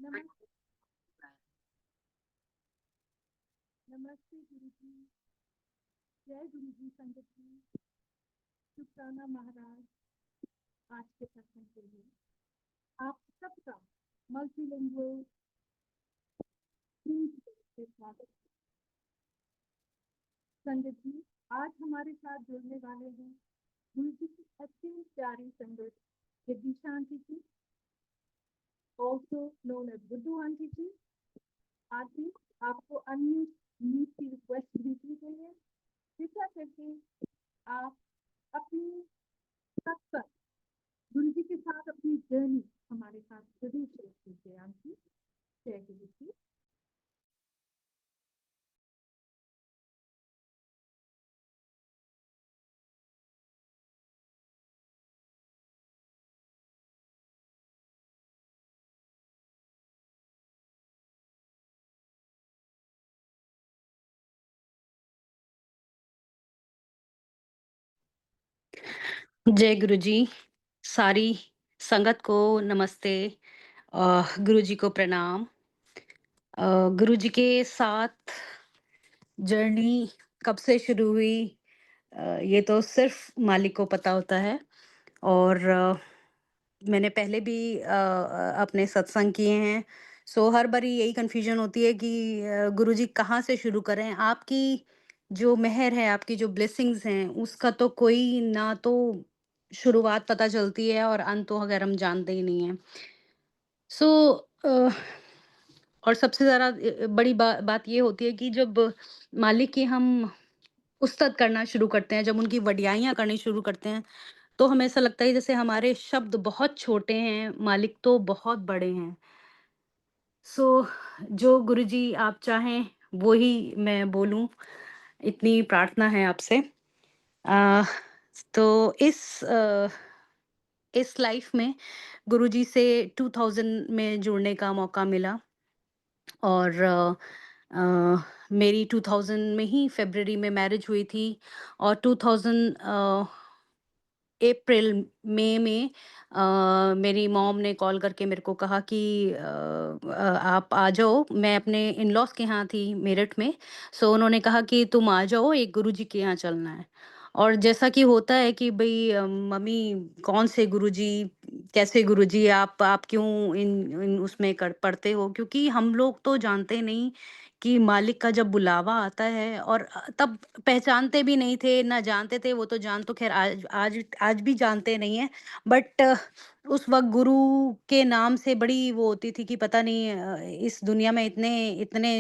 नमस्ते। नमस्ते गुरु जी। जय गुरु जी संगत जी। शुक्राना महाराज आज के सत्संग के लिए आप सबका मल्टीलिंगुअल से स्वागत। संगत जी आज हमारे साथ जुड़ने वाले हैं गुरु जी की अत्यंत प्यारी संगत विदिशा आंटी जी, ऑल्सो नोन एज बुद्धू आंटी जी। आंटी आपको अनम्यूट की रिक्वेस्ट भेजनी चाहिए, कृपया करके आप अपनी सत्संग गुरु जी के साथ अपनी जर्नी हमारे साथ जरूर शेयर कीजिए आंटी। जय गुरु जी। जय गुरु जी। सारी संगत को नमस्ते। गुरु जी को प्रणाम। गुरु जी के साथ जर्नी कब से शुरू हुई, ये तो सिर्फ मालिक को पता होता है। और मैंने पहले भी अपने सत्संग किए हैं। सो हर बारी यही कन्फ्यूजन होती है कि गुरु जी कहाँ से शुरू करें। आपकी जो मेहर है, आपकी जो ब्लेसिंग्स हैं, उसका तो कोई ना तो शुरुआत पता चलती है और अंत तो अगर हम जानते ही नहीं हैं। सो और सबसे ज़्यादा बड़ी बात ये होती है कि जब मालिक की हम उस्तत करना शुरू करते हैं, जब उनकी वडियाइयाँ करनी शुरू करते हैं, तो हमें ऐसा लगता है जैसे हमारे शब्द बहुत छोटे हैं, मालिक तो बहुत बड़े हैं। सो जो गुरुजी आप चाहें वो ही मैं बोलूँ, इतनी प्रार्थना है आपसे। अ, तो इस लाइफ में गुरुजी से 2000 में जुड़ने का मौका मिला। और मेरी 2000 में ही फ़रवरी में मैरिज हुई थी। और 2000 अप्रैल मई में मेरी मॉम ने कॉल करके मेरे को कहा कि आप आ जाओ। मैं अपने इन लॉज के यहाँ थी मेरठ में। सो उन्होंने कहा कि तुम आ जाओ, एक गुरुजी के यहाँ चलना है। और जैसा कि होता है कि भाई मम्मी कौन से गुरुजी, कैसे गुरुजी, आप क्यों इन उसमें कर पढ़ते हो, क्योंकि हम लोग तो जानते नहीं कि मालिक का जब बुलावा आता है। और तब पहचानते भी नहीं थे, ना जानते थे, वो तो जान तो ख़ैर आज आज आज भी जानते नहीं हैं। बट उस वक़्त गुरु के नाम से बड़ी वो होती थी कि पता नहीं इस दुनिया में इतने इतने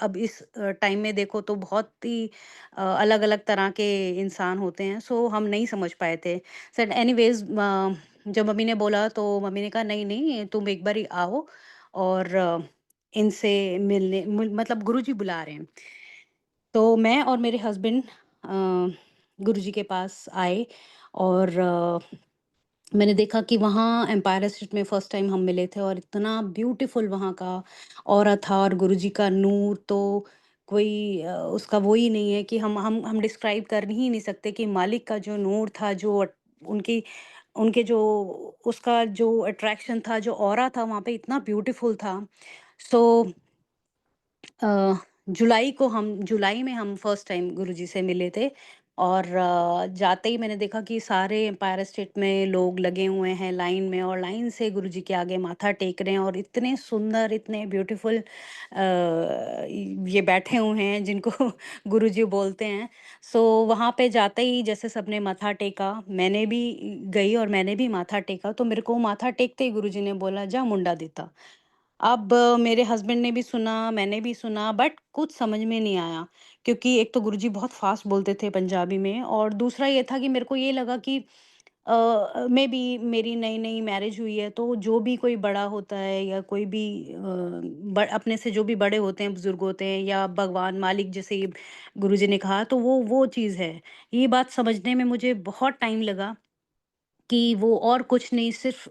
अब इस टाइम में देखो तो बहुत ही अलग-अलग तरह के इंसान होते हैं। सो हम नहीं समझ पाए थे। सेड एनीवेज़ जब मम्मी ने बोला तो मम्मी ने कहा नहीं-नहीं तुम एक बारी आओ और इनसे मिलने मतलब गुरुजी बुला रहे हैं। तो मैं और मेरे हस्बैंड गुरुजी के पास आए। और मैंने देखा कि वहाँ एम्पायर स्टेट में फर्स्ट टाइम हम मिले थे और इतना ब्यूटीफुल वहाँ का ऑरा था। और गुरुजी का नूर तो कोई उसका वो ही नहीं है कि हम डिस्क्राइब कर ही नहीं सकते कि मालिक का जो नूर था, जो उनकी उनके जो उसका जो अट्रैक्शन था, जो ऑरा था वहाँ पे इतना ब्यूटीफुल था। सो अ, जुलाई में हम फर्स्ट टाइम गुरुजी से मिले थे। और जाते ही मैंने देखा कि सारे एम्पायर स्टेट में लोग लगे हुए हैं लाइन में, और लाइन से गुरुजी के आगे माथा टेक रहे हैं। और इतने सुंदर, इतने ब्यूटीफुल ये बैठे हुए हैं जिनको गुरुजी बोलते हैं। सो वहाँ पे जाते ही जैसे सबने माथा टेका, मैंने भी गई और मैंने भी माथा टेका। तो मेरे को माथा टेकते ही गुरुजी ने बोला जा मुंडा देता। अब मेरे हस्बैंड ने भी सुना, मैंने भी सुना, बट कुछ समझ में नहीं आया, क्योंकि एक तो गुरुजी बहुत फ़ास्ट बोलते थे पंजाबी में, और दूसरा ये था कि मेरे को ये लगा कि मेबी मेरी नई-नई मैरिज हुई है, तो जो भी कोई बड़ा होता है या कोई भी अपने से जो भी बड़े होते हैं, बुज़ुर्ग होते हैं, या भगवान मालिक जैसे ये गुरुजी ने कहा, तो वो चीज़ है। ये बात समझने में मुझे बहुत टाइम लगा। कि वो और कुछ नहीं, सिर्फ़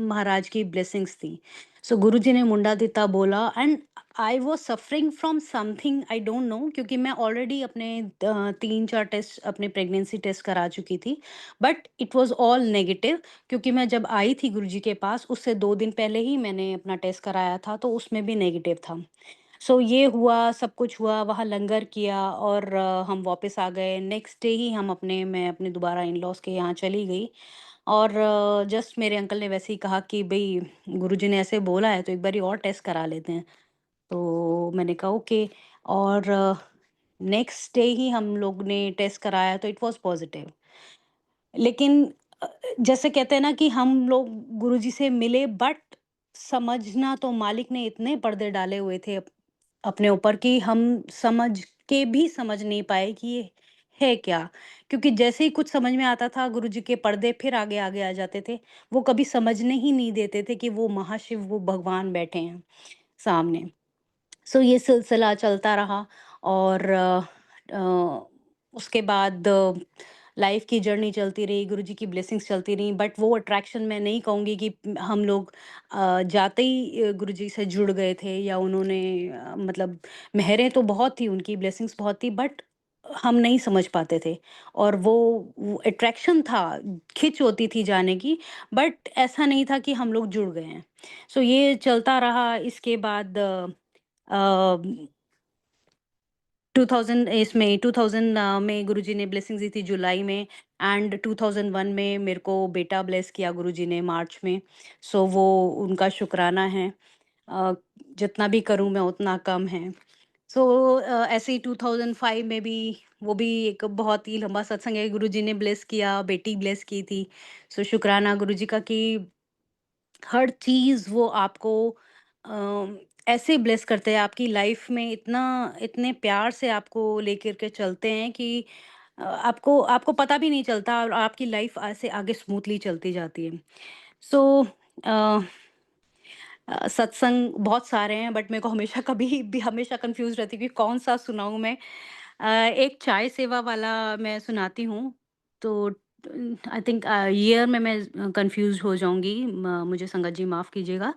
महाराज की ब्लेसिंग्स थी। सो गुरुजी ने मुंडा दित्ता बोला, and I was suffering from something, I don't know, क्योंकि मैं ऑलरेडी अपने 3-4 टेस्ट, अपने प्रेगनेंसी टेस्ट करा चुकी थी। But it was all negative, क्योंकि मैं जब आई थी गुरुजी के पास उससे 2 दिन पहले ही मैंने अपना टेस्ट कराया था, तो उसमें भी नेगेटिव था। सो ये हुआ, सब कुछ हुआ, वहाँ लंगर किया और हम वापस आ गए। नेक्स्ट डे ही मैं अपने दोबारा इन-लॉज़ के यहाँ चली गई, और जस्ट मेरे अंकल ने वैसे ही कहा कि भई गुरुजी ने ऐसे बोला है तो एक बारी और टेस्ट करा लेते हैं। तो मैंने कहा ओके, और नेक्स्ट डे ही हम लोग ने टेस्ट कराया तो इट वाज़ पॉज़िटिव। लेकिन अ, जैसे कहते हैं ना कि हम लोग गुरुजी से मिले, बट समझना तो मालिक ने इतने पर्दे डाले हुए थे अपने ऊपर कि हम समझ के भी समझ नहीं पाए कि ये है क्या? क्योंकि जैसे ही कुछ समझ में आता था, गुरुजी के पर्दे फिर आगे-आगे आ जाते थे। वो कभी समझने ही नहीं देते थे कि वो महाशिव, वो भगवान बैठे हैं सामने। सो ये सिलसिला चलता रहा, और उसके बाद लाइफ की जर्नी चलती रही, गुरुजी की ब्लेसिंग्स चलती रहीं, बट वो अट्रैक्शन मैं नहीं कहूँगी कि हम लोग जाते ही गुरुजी से जुड़ गए थे, या उन्होंने मतलब मेहरें तो बहुत थी, उनकी ब्लेसिंग्स बहुत थी, बट हम नहीं समझ पाते थे, और वो अट्रैक्शन था, खिंच होती थी जाने की, बट ऐसा नहीं था कि हम लोग जुड़ गए हैं। सो ये चलता रहा। इसके बाद 2000 इसमें 2000 में गुरुजी ने ब्लेसिंग्स दी थी जुलाई में, एंड 2001 में मेरे को बेटा ब्लेस किया गुरुजी ने मार्च में। सो वो उनका शुक्राना है। अ, जितना भी करूँ मैं उतना कम है। सो ऐसे ही 2005 में भी, वो भी एक बहुत ही लंबा सत्संग है, गुरुजी ने ब्लेस किया, बेटी ब्लेस की थी। सो शुक्राना गुरुजी का कि हर चीज़ वो आपको ऐसे ब्लेस करते हैं, आपकी लाइफ में इतना, इतने प्यार से आपको लेकर के चलते हैं कि आपको आपको पता भी नहीं चलता, और आपकी लाइफ ऐसे आगे स्मूथली चलती जाती है। सो सत्संग बहुत सारे हैं, बट मेरे को हमेशा कभी भी हमेशा कंफ्यूज रहती हूँ कि कौन सा सुनाऊँ मैं। एक चाय सेवा वाला मैं सुनाती हूँ, तो आई थिंक ईयर में मैं कंफ्यूज हो जाऊंगी, मुझे संगत जी माफ़ कीजिएगा।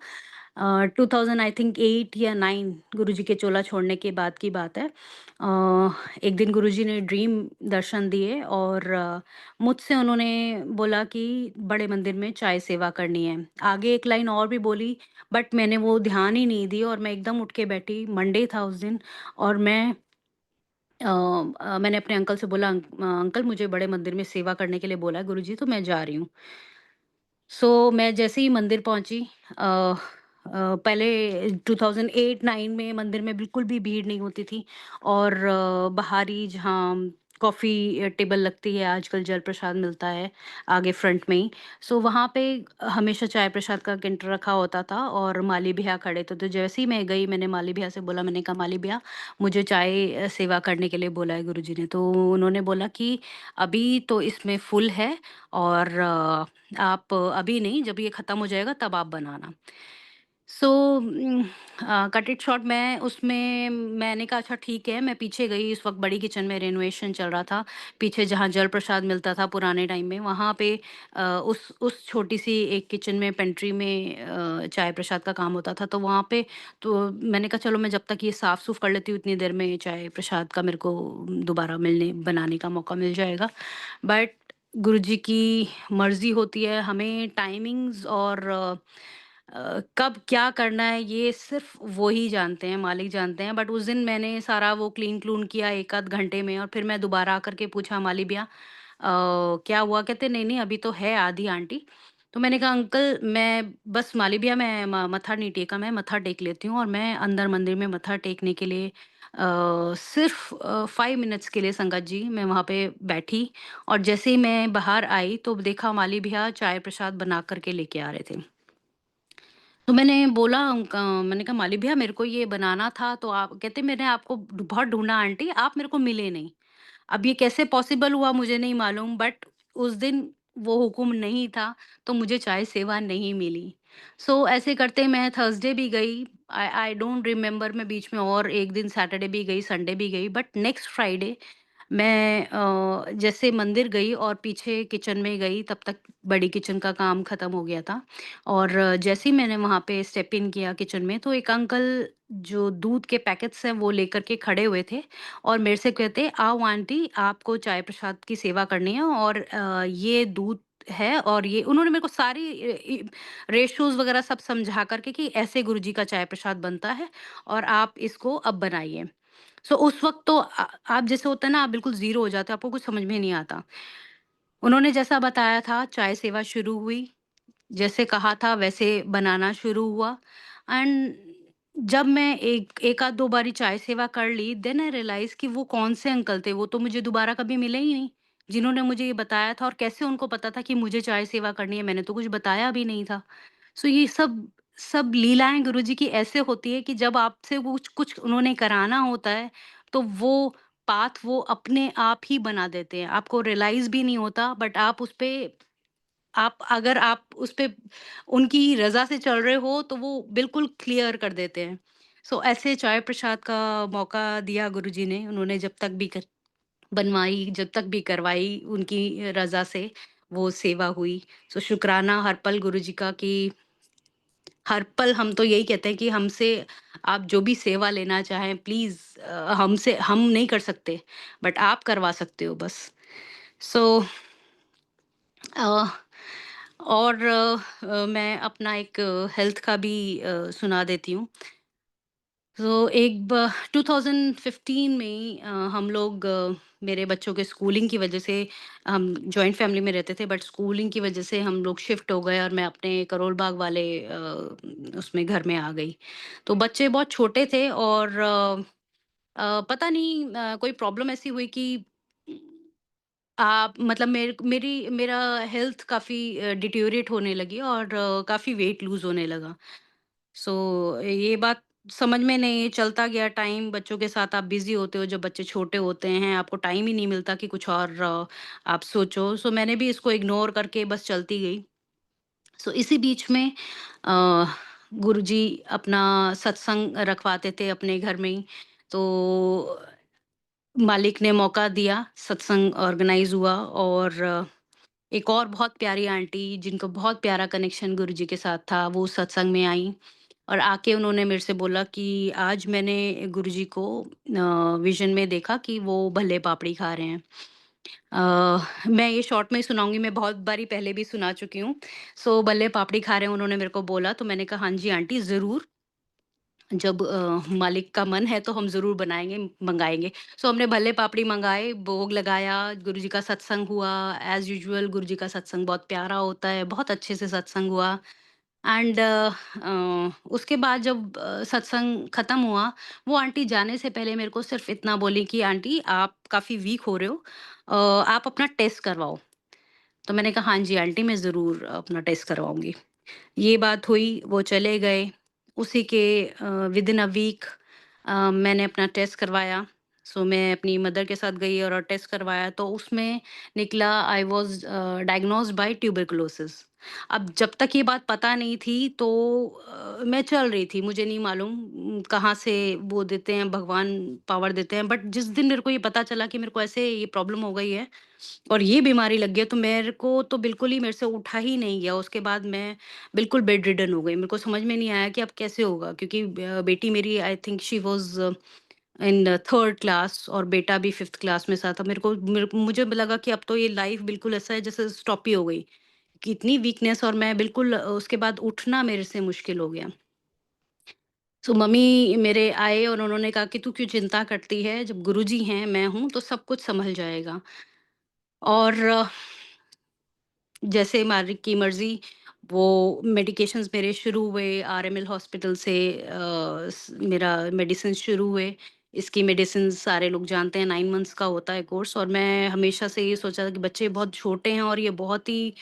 2000 आई थिंक 8 या 9, गुरुजी के चोला छोड़ने के बाद की बात है। एक दिन गुरुजी ने ड्रीम दर्शन दिए, और मुझसे उन्होंने बोला कि बड़े मंदिर में चाय सेवा करनी है। आगे एक लाइन और भी बोली, बट मैंने वो ध्यान ही नहीं दी, और मैं एकदम उठ के बैठी। मंडे था उस दिन, और मैंने अपने अंकल से बोला, अंकल मुझे बड़े मंदिर में सेवा करने के लिए बोला है गुरुजी, तो मैं जा रही हूँ।" सो मैं जैसे ही मंदिर पहुंची, पहले 2008-9 में मंदिर में बिल्कुल भी भीड़ नहीं होती थी, और बाहर ही जहाँ कॉफ़ी टेबल लगती है, आजकल जल प्रसाद मिलता है आगे फ्रंट में ही। सो वहाँ पे हमेशा चाय प्रसाद का कैंटर रखा होता था, और माली भैया खड़े थे। तो जैसे ही मैं गई, मैंने माली भैया से बोला, मैंने कहा माली भैया मुझे चाय सेवा करने के लिए बोला है गुरुजी ने। तो उन्होंने बोला कि अभी तो इसमें फुल है, और आप अभी नहीं, जब ये खत्म हो जाएगा तब आप बनाना। सो कट इट शॉर्ट, मैं उसमें मैंने कहा अच्छा ठीक है, मैं पीछे गई। इस वक्त बड़ी किचन में रेनोवेशन चल रहा था, पीछे जहाँ जल प्रसाद मिलता था पुराने टाइम में, वहाँ पे उस छोटी सी एक किचन में, पेंट्री में चाय प्रसाद का काम होता था। तो वहाँ पे, तो मैंने कहा चलो मैं जब तक ये साफ सूफ कर लेती हूँ, इतनी देर में चाय प्रसाद का मेरे को दोबारा मिलने बनाने का मौका मिल जाएगा। बट गुरुजी की मर्ज़ी होती है, हमें टाइमिंग्स और कब क्या करना है ये सिर्फ़ वो ही जानते हैं, मालिक जानते हैं। बट उस दिन मैंने सारा वो क्लीन-क्लून किया 1 आध घंटे में, और फिर मैं दोबारा आकर के पूछा, माली भैया क्या हुआ? कहते नहीं-नहीं अभी तो है आधी आंटी। तो मैंने कहा अंकल मैं बस, माली भैया मैं मत्था नहीं टेका, मैं मत्था टेक लेती हूँ, और मैं अंदर मंदिर में मत्था टेकने के लिए सिर्फ़ 5 मिनट्स के लिए संगत जी मैं वहाँ पे बैठी, और जैसे ही मैं बाहर आई तो देखा माली भैया चाय प्रसाद बना कर के लेके आ रहे थे। तो मैंने बोला मैंने कहा माली भैया मेरे को ये बनाना था, तो आप कहते मैंने आपको बहुत ढूँढा आंटी, आप मेरे को मिले नहीं। अब ये कैसे पॉसिबल हुआ मुझे नहीं मालूम, बट उस दिन वो हुक्म नहीं था, तो मुझे चाय सेवा नहीं मिली। सो ऐसे करते मैं थर्सडे भी गई, आई आई डोंट रिमेंबर, मैं बीच में और एक दिन सैटरडे भी गई, संडे भी गई, बट नेक्स्ट फ्राइडे मैं जैसे मंदिर गई और पीछे किचन में गई, तब तक बड़ी किचन का काम खत्म हो गया था। और जैसे ही मैंने वहाँ पे स्टेप इन किया किचन में, तो एक अंकल जो दूध के पैकेट्स हैं वो लेकर के खड़े हुए थे और मेरे से कहते, आओ आंटी, आपको चाय प्रसाद की सेवा करनी है और ये दूध है, और ये उन्होंने मेरे को सारी रेशोज वगैरह सब समझा करके कि ऐसे गुरुजी का चाय प्रसाद बनता है और आप इसको अब बनाइए। सो उस वक़्त तो आप जैसे होता है ना, आप बिल्कुल ज़ीरो हो जाते हो, आपको कुछ समझ में नहीं आता। उन्होंने जैसा बताया था, चाय सेवा शुरू हुई, जैसे कहा था वैसे बनाना शुरू हुआ। एंड जब मैं एक एक आध 2 बारी चाय सेवा कर ली, देन आई रियलाइज़ कि वो कौन से अंकल थे, वो तो मुझे दोबारा कभी मिले ही नहीं, जिन्होंने मुझे ये बताया था। और कैसे उनको पता था कि मुझे चाय सेवा करनी है, मैंने तो कुछ बताया भी नहीं था। सो ये सब सब लीलाएँ गुरुजी की ऐसे होती है कि जब आपसे कुछ कुछ उन्होंने कराना होता है, तो वो पाथ वो अपने आप ही बना देते हैं। आपको रियलाइज़ भी नहीं होता, बट आप अगर आप उस पे उनकी रज़ा से चल रहे हो, तो वो बिल्कुल क्लियर कर देते हैं। सो ऐसे चाय प्रसाद का मौका दिया गुरुजी ने, उन्होंने जब तक भी बनवाई, जब तक भी करवाई, उनकी रज़ा से वो सेवा हुई। सो शुक्राना हर पल गुरुजी का कि हर पल हम तो यही कहते हैं कि हमसे आप जो भी सेवा लेना चाहें प्लीज़, हमसे हम नहीं कर सकते, बट आप करवा सकते हो बस। सो अ, और मैं अपना एक हेल्थ का भी सुना देती हूँ। तो एक 2015 में हम लोग मेरे बच्चों के स्कूलिंग की वजह से, हम जॉइंट फैमिली में रहते थे, बट स्कूलिंग की वजह से हम लोग शिफ्ट हो गए और मैं अपने करोल बाग वाले उसमें घर में आ गई। तो बच्चे बहुत छोटे थे और पता नहीं कोई प्रॉब्लम ऐसी हुई कि आप मतलब मेरा हेल्थ काफ़ी डिटेरियोरेट होने लगी और काफ़ी वेट लूज़ होने लगा। सो ये बात समझ में नहीं चलता गया टाइम, बच्चों के साथ आप बिज़ी होते हो, जब बच्चे छोटे होते हैं, आपको टाइम ही नहीं मिलता कि कुछ और आप सोचो। सो मैंने भी इसको इग्नोर करके बस चलती गई। सो इसी बीच में अ, गुरुजी अपना सत्संग रखवाते थे अपने घर में ही। तो मालिक ने मौका दिया, सत्संग ऑर्गेनाइज़ हुआ और एक और बहुत प्यारी आंटी जिनको बहुत प्यारा कनेक्शन गुरुजी के साथ था, वो सत्संग में आई और आके उन्होंने मेरे से बोला कि आज मैंने गुरुजी को विज़न में देखा कि वो भल्ले पापड़ी खा रहे हैं। मैं ये शॉर्ट में ही सुनाऊँगी, मैं बहुत बारी पहले भी सुना चुकी हूँ। सो भल्ले पापड़ी खा रहे हैं उन्होंने मेरे को बोला, तो मैंने कहा, "हाँ जी आंटी, ज़रूर।" जब मालिक का मन है तो हम ज़रूर बनाएँगे, मँगाएँगे। सो हमने भल्ले पापड़ी मँगाए, भोग लगाया, गुरुजी का सत्संग हुआ। एज़ यूजुअल गुरुजी का सत्संग बहुत प्यारा होता है, बहुत अच्छे से सत्संग हुआ। एंड उसके बाद जब सत्संग खत्म हुआ, वो आंटी जाने से पहले मेरे को सिर्फ़ इतना बोली कि आंटी, आप काफ़ी वीक हो रहे हो, आप अपना टेस्ट करवाओ। तो मैंने कहा, हाँ जी आंटी, मैं ज़रूर अपना टेस्ट करवाऊँगी। ये बात हुई, वो चले गए। उसी के विदिन अ वीक मैंने अपना टेस्ट करवाया। सो मैं अपनी मदर के साथ गई और टेस्ट करवाया, तो उसमें निकला I was diagnosed bye tuberculosis. अब जब तक ये बात पता नहीं थी तो मैं चल रही थी, मुझे नहीं मालूम कहाँ से वो देते हैं, भगवान पावर देते हैं। बट जिस दिन मेरे को ये पता चला कि मेरे को ऐसे ये प्रॉब्लम हो गई है और ये बीमारी लग गई है, तो मेरे को तो बिल्कुल ही मेरे से उठा ही नहीं गया। उसके बाद मैं बिल्कुल बेड रिडन हो गई। मेरे को समझ में नहीं आया कि अब कैसे होगा, क्योंकि बेटी मेरी I think she was in 3rd class और बेटा भी 5th क्लास में था। मुझे लगा कि अब तो ये लाइफ़ बिल्कुल ऐसा है जैसे स्टॉप ही हो गई, कि इतनी वीकनेस, और मैं बिल्कुल उसके बाद उठना मेरे से मुश्किल हो गया। तो मम्मी मेरे आए और उन्होंने कहा कि तू क्यों चिंता करती है, जब गुरुजी हैं, मैं हूँ, तो सब कुछ संभल जाएगा। और जैसे मालिक की मर्ज़ी, वो मेडिकेशंस मेरे शुरू हुए आरएमएल हॉस्पिटल से। मेरा मेडिसिन शुरू हुए। इसकी मेडिसिन सारे लोग जानते हैं, 9 मंथ्स का होता है कोर्स, और मैं हमेशा से ये सोचा था कि बच्चे बहुत छोटे हैं और ये बहुत ही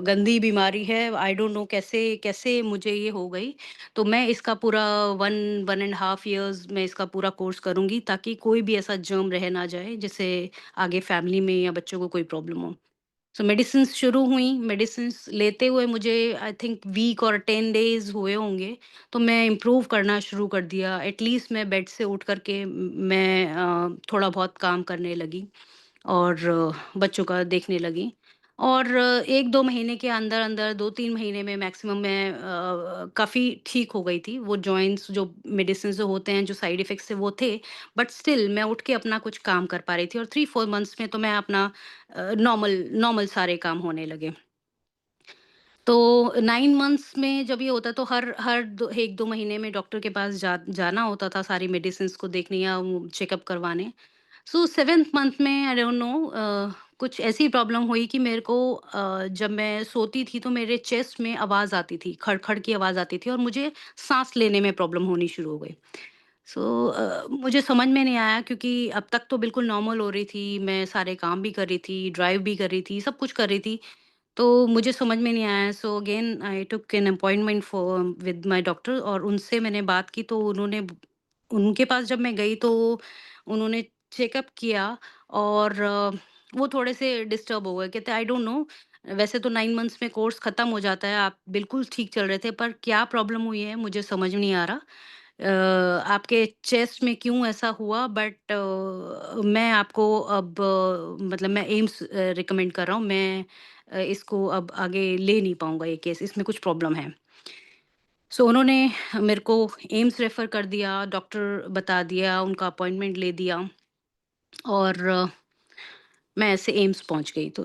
गंदी बीमारी है। आई डोंट नो कैसे कैसे मुझे ये हो गई। तो मैं इसका पूरा 1.5 इयर्स मैं इसका पूरा कोर्स करूंगी, ताकि कोई भी ऐसा जर्म रह ना जाए जिससे आगे फैमिली में या बच्चों को कोई प्रॉब्लम हो। सो मेडिसिन्स शुरू हुई, मेडिसिन्स लेते हुए मुझे आई थिंक वीक और 10 डेज़ हुए होंगे, तो मैं इम्प्रूव करना शुरू कर दिया। एटलीस्ट मैं बेड से उठ कर के मैं थोड़ा बहुत काम करने लगी और बच्चों का देखने लगी। और 1-2 महीने के अंदर-अंदर 2-3 महीने में मैक्सिमम मैं काफ़ी ठीक हो गई थी। वो जॉइंट्स जो मेडिसिन जो होते हैं, जो साइड इफ़ेक्ट्स थे वो थे, बट स्टिल मैं उठ के अपना कुछ काम कर पा रही थी और 3-4 मंथ्स में तो मैं अपना नॉर्मल नॉर्मल सारे काम होने लगे। तो 9 मंथ्स में जब ये होता है तो हर हर दो 1-2 महीने में डॉक्टर के पास जाना होता था सारी मेडिसिन्स को देखने या वो चेकअप करवाने। सो 7th मंथ में आई डोंट नो कुछ ऐसी प्रॉब्लम हुई कि मेरे को जब मैं सोती थी तो मेरे चेस्ट में आवाज़ आती थी, खड़-खड़ की आवाज़ आती थी और मुझे साँस लेने में प्रॉब्लम होनी शुरू हो गई। सो मुझे समझ में नहीं आया क्योंकि अब तक तो बिल्कुल नॉर्मल हो रही थी, मैं सारे काम भी कर रही थी, ड्राइव भी कर रही थी, सब कुछ कर रही थी। तो मुझे समझ में नहीं आया, सो अगेन आई टूक an appointment for with my doctor और उनसे मैंने बात की तो उनके पास जब मैं गई तो उन्होंने चेकअप किया और वो थोड़े से डिस्टर्ब हो गए, कहते आई डोंट नो, वैसे तो 9 मंथ्स में कोर्स खत्म हो जाता है, आप बिल्कुल ठीक चल रहे थे, पर क्या प्रॉब्लम हुई है मुझे समझ नहीं आ रहा। आपके चेस्ट में क्यों ऐसा हुआ, बट मैं आपको अब मतलब मैं एम्स रिकमेंड कर रहा हूँ, मैं इसको अब आगे ले नहीं पाऊंगा, ये केस इसमें कुछ प्रॉब्लम है। सो उन्होंने मेरे को एम्स रेफर कर दिया, डॉक्टर बता दिया, उनका अपॉइंटमेंट ले दिया और मैं ऐसे एम्स पहुंच गई। तो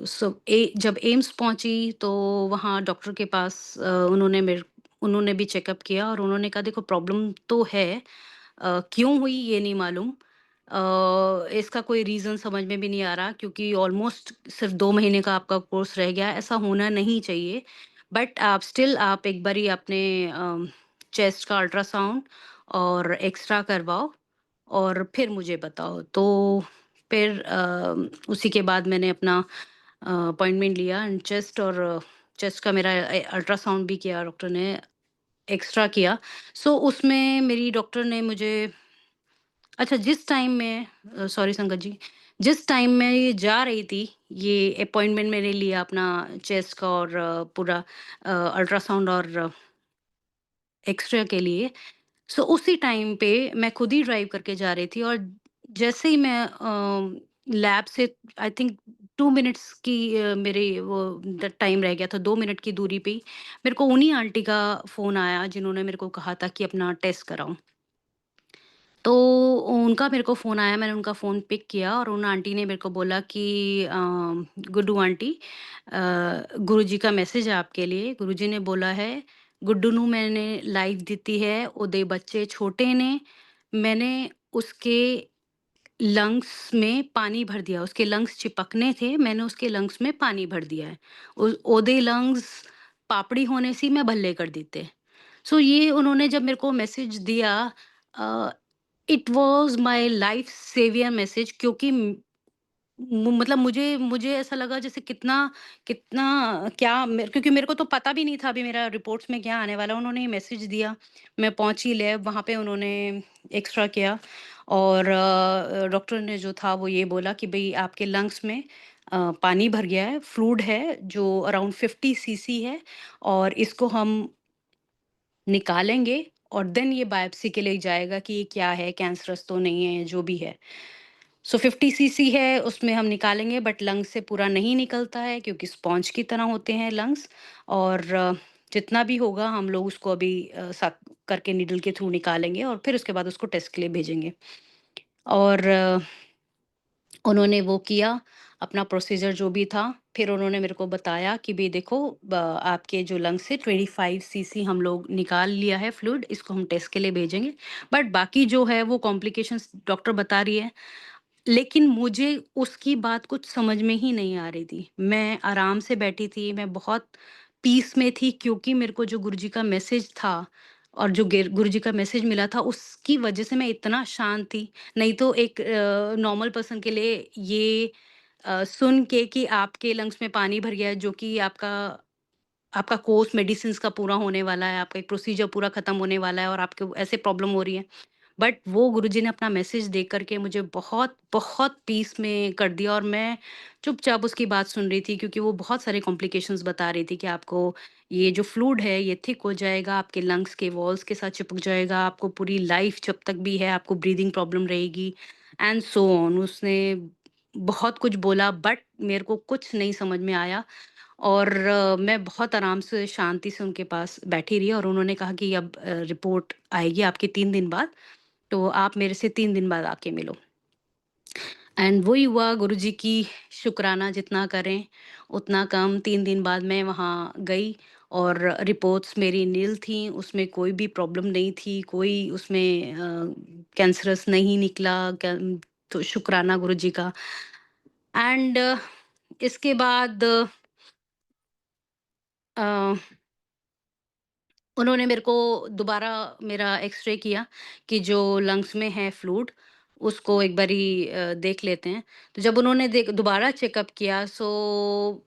जब एम्स पहुंची तो वहाँ डॉक्टर के पास उन्होंने भी चेकअप किया और उन्होंने कहा देखो प्रॉब्लम तो है, क्यों हुई ये नहीं मालूम। इसका कोई रीज़न समझ में भी नहीं आ रहा क्योंकि ऑलमोस्ट सिर्फ़ 2 महीने का आपका कोर्स रह गया है, ऐसा होना नहीं चाहिए। बट आप एक बारी अपने चेस्ट का अल्ट्रासाउंड और एक्स-रे करवाओ और फिर मुझे बताओ। तो फिर उसी के बाद मैंने अपना अपॉइंटमेंट लिया एंड चेस्ट का मेरा अल्ट्रासाउंड भी किया डॉक्टर ने, एक्स्ट्रा किया। सो उसमें मेरी डॉक्टर ने मुझे अच्छा जिस टाइम मैं सॉरी संगत जी, जिस टाइम मैं ये जा रही थी, ये अपॉइंटमेंट मैंने लिया अपना चेस्ट का और पूरा अल्ट्रासाउंड और एक्स-रे के लिए। सो उसी टाइम पे मैं खुद ही ड्राइव करके जा रही थी और जैसे ही मैं लैब से आई थिंक 2 मिनट्स की मेरे वो द टाइम रह गया था, 2 मिनट की दूरी पे ही मेरे को उन्हीं आंटी का फ़ोन आया जिन्होंने मेरे को कहा था कि अपना टेस्ट कराओ। तो उनका मेरे को फ़ोन आया, मैंने उनका फ़ोन पिक किया और उन आंटी ने मेरे को बोला कि "गुड्डू आंटी, गुरुजी का मैसेज है आपके लिए। गुरुजी ने बोला है, गुड्डू ਨੂੰ मैंने लाइफ ਦਿੱਤੀ है, ਉਹਦੇ बच्चे छोटे ने, मैंने उसके लंग्स में पानी भर दिया, उसके लंग्स चिपकने थे, मैंने उसके लंग्स में पानी भर दिया है। ओदे लंग्स पापड़ी होने सी मैं भल्ले कर देते। सो ये उन्होंने जब मेरे को मैसेज दिया, it was my life saver message क्योंकि मतलब मुझे मुझे ऐसा लगा जैसे कितना कितना क्या क्योंकि मेरे को तो पता भी नहीं था अभी मेरा रिपोर्ट्स में क्या आने वाला है। उन्होंने मैसेज दिया, मैं पहुंची लैब, वहां पे उन्होंने एक्स्ट्रा किया और डॉक्टर ने जो था वो ये बोला कि भाई आपके लंग्स में पानी भर गया है, फ्लूइड है जो अराउंड 50 सीसी है और इसको हम निकालेंगे और देन ये बायोप्सी के लिए जाएगा कि ये क्या है, कैंसरस तो नहीं है, जो भी है। सो 50 सीसी है, उसमें हम निकालेंगे बट लंग्स से पूरा नहीं निकलता है क्योंकि स्पॉन्ज की तरह होते हैं लंग्स और जितना भी होगा हम लोग उसको अभी सक करके नीडल के थ्रू निकालेंगे और फिर उसके बाद उसको टेस्ट के लिए भेजेंगे। और उन्होंने वो किया, अपना प्रोसीजर जो भी था, फिर उन्होंने मेरे को बताया कि भई देखो आपके जो लंग्स से 25 सीसी हम लोग निकाल लिया है फ्लूइड, इसको हम टेस्ट के लिए भेजेंगे। बट बाकी जो है वो कॉम्प्लिकेशंस डॉक्टर बता रही है। लेकिन मुझे उसकी बात कुछ समझ में ही नहीं आ रही थी। मैं आराम से बैठी थी, मैं बहुत पीस में थी क्योंकि मेरे को जो गुरुजी का मैसेज था और जो गुरुजी का मैसेज मिला था उसकी वजह से मैं इतना शांत थी। नहीं तो एक नॉर्मल पर्सन के लिए ये सुन के कि आपके लंग्स में पानी भर गया है जो कि आपका आपका कोर्स मेडिसिन्स का पूरा होने वाला है, आपका एक प्रोसीजर पूरा खत्म होने वाला है और आपको ऐसे प्रॉब्लम हो रही है। बट वो गुरुजी ने अपना मैसेज देख कर के मुझे बहुत, बहुत पीस में कर दिया, और मैं चुपचाप उसकी बात सुन रही थी, क्योंकि वो बहुत सारे कॉम्प्लिकेशंस बता रही थी कि आपको ये जो फ्लूइड है ये थिक हो जाएगा, आपके लंग्स के वॉल्स के साथ चिपक जाएगा, आपको पूरी लाइफ जब तक भी है आपको ब्रीदिंग प्रॉब्लम रहेगी, एंड सो ऑन। उसने बहुत कुछ बोला, बट मेरे को कुछ नहीं समझ में आया। और मैं बहुत आराम से शांति से उनके पास बैठी रही, और उन्होंने कहा कि अब रिपोर्ट आएगी आपकी 3 दिन बाद, तो आप मेरे से 3 दिन बाद आके मिलो। एंड वही हुआ, गुरुजी की शुक्राना जितना करें उतना कम। 3 दिन बाद मैं वहाँ गई, और रिपोर्ट्स मेरी नील थी, उसमें कोई भी प्रॉब्लम नहीं थी, कोई उसमें कैंसरस नहीं निकला। तो शुक्राना गुरुजी का। एंड इसके बाद अ, उन्होंने मेरे को दोबारा मेरा एक्स-रे किया कि जो लंग्स में है फ्लूइड, उसको एक बारी देख लेते हैं। तो जब उन्होंने देख दोबारा चेकअप किया, सो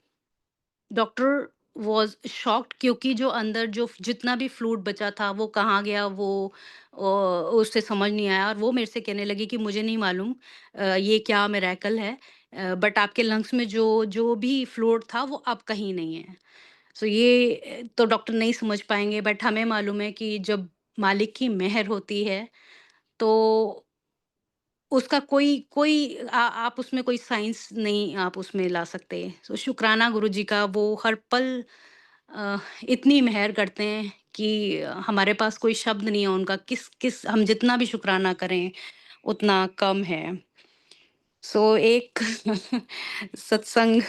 डॉक्टर वाज़ शॉक्ड, क्योंकि जो अंदर जो जितना भी फ्लूइड बचा था वो कहाँ गया, वो उससे समझ नहीं आया, और वो मेरे से कहने लगी कि मुझे नहीं मालूम ये क्या मिरेकल है, बट आपके लंग्स में जो जो भी फ्लूइड था वो अब कहीं नहीं है। सो ये तो डॉक्टर नहीं समझ पाएँगे, बट हमें मालूम है कि जब मालिक की मेहर होती है, तो उसका कोई कोई आप उसमें कोई साइंस नहीं आप उसमें ला सकते। सो शुक्राना गुरुजी का, वो हर पल अ, इतनी मेहर करते हैं कि हमारे पास कोई शब्द नहीं है उनका, किस किस हम जितना भी शुक्राना करें, उतना कम है। सो एक सत्संग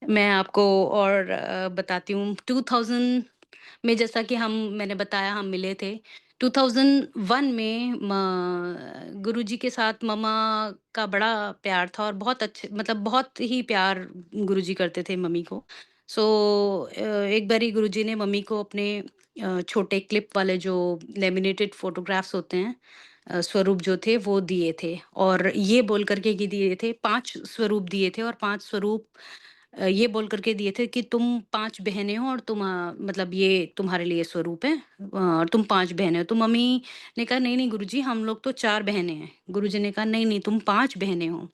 मैं आपको और बताती हूँ। 2000 में, जैसा कि हम मैंने बताया हम मिले थे 2001 में। गुरुजी के साथ मम्मा का बड़ा प्यार था, और बहुत अच्छे, मतलब बहुत ही प्यार गुरुजी करते थे मम्मी को। सो एक बारी गुरुजी ने मम्मी को अपने छोटे क्लिप वाले जो लेमिनेटेड फोटोग्राफ्स होते हैं, स्वरूप जो थे वो दिए थे, और ये बोल करके कि दिए थे, 5 स्वरूप दिए थे, और 5 स्वरूप ये बोल करके दिए थे कि तुम 5 बहनें हो, और तुम मतलब ये तुम्हारे लिए स्वरूप है, और तुम 5 बहनें हो। तो मम्मी ने कहा नहीं नहीं गुरुजी, हम लोग तो 4 बहनें हैं। गुरुजी ने कहा नहीं नहीं, तुम 5 बहनें हो।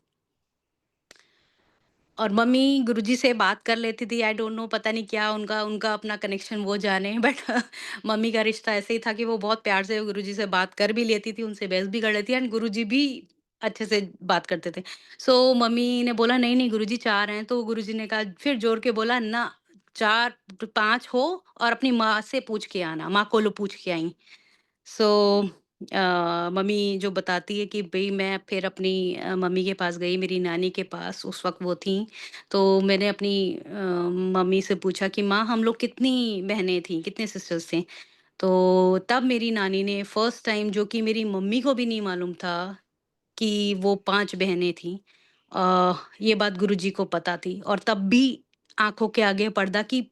और मम्मी गुरुजी से बात कर लेती थी, आई डोंट नो, पता नहीं क्या उनका उनका अपना कनेक्शन, वो जाने। बट मम्मी का रिश्ता ऐसे ही था कि वो बहुत प्यार से गुरुजी से बात कर भी लेती थी, उनसे बहस भी कर लेती, एंड गुरुजी भी अच्छे से बात करते थे। सो मम्मी ने बोला नहीं नहीं गुरुजी 4 हैं, तो गुरुजी ने कहा, फिर जोर के बोला ना, 4 5 हो, और अपनी माँ से पूछ के आना, माँ को लो पूछ के आई। सो मम्मी जो बताती है कि भई मैं फिर अपनी मम्मी के पास गई, मेरी नानी के पास उस वक़्त वो थीं। तो मैंने अपनी मम्मी से पूछा कि माँ हम लोग कितनी बहनें थीं, कितने सिस्टर्स थे? तो तब मेरी नानी ने फर्स्ट टाइम, जो कि मेरी मम्मी को भी नहीं मालूम था कि वो 5 बहनें थीं। ये बात गुरुजी को पता थी, और तब भी आँखों के आगे पर्दा, कि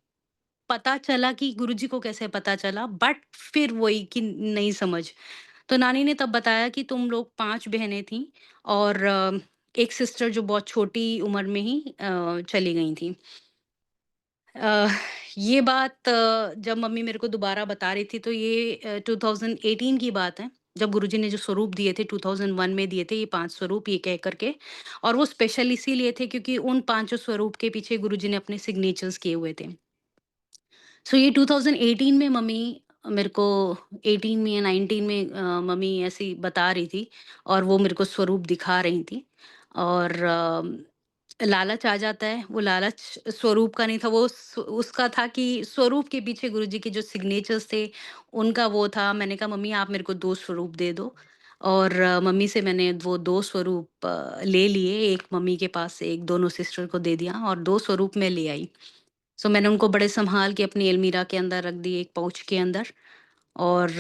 पता चला कि गुरुजी को कैसे पता चला, बट फिर वही कि नहीं समझ। तो नानी ने तब बताया कि तुम लोग 5 बहनें थीं, और एक सिस्टर जो बहुत छोटी उम्र में ही चली गई थीं। अ, ये बात जब मम्मी मेरे को दोबारा बता रही थी, तो ये 2018 की बात है। जब गुरुजी ने जो स्वरूप दिए थे 2001 में दिए थे, ये 5 स्वरूप ये कह कर के, और वो स्पेशल इसीलिए थे क्योंकि उन पाँचों स्वरूप के पीछे गुरुजी ने अपने सिग्नेचर्स किए हुए थे। सो ये 2018 में मम्मी मेरे को 18 में या 19 में मम्मी ऐसी बता रही थी, और वो मेरे को स्वरूप दिखा रही थी, और लालच आ जाता है, वो लालच स्वरूप का नहीं था, वो उसका था कि स्वरूप के पीछे गुरुजी के जो सिग्नेचर्स थे उनका वो था। मैंने कहा मम्मी आप मेरे को 2 स्वरूप दे दो, और मम्मी से मैंने वो 2 स्वरूप ले लिए, एक मम्मी के पास से, एक दोनों सिस्टर को दे दिया, और 2 स्वरूप मैं ले आई। सो मैंने उनको बड़े सँभाल के अपनी अलमीरा के अंदर रख दिए, एक पाउच के अंदर, और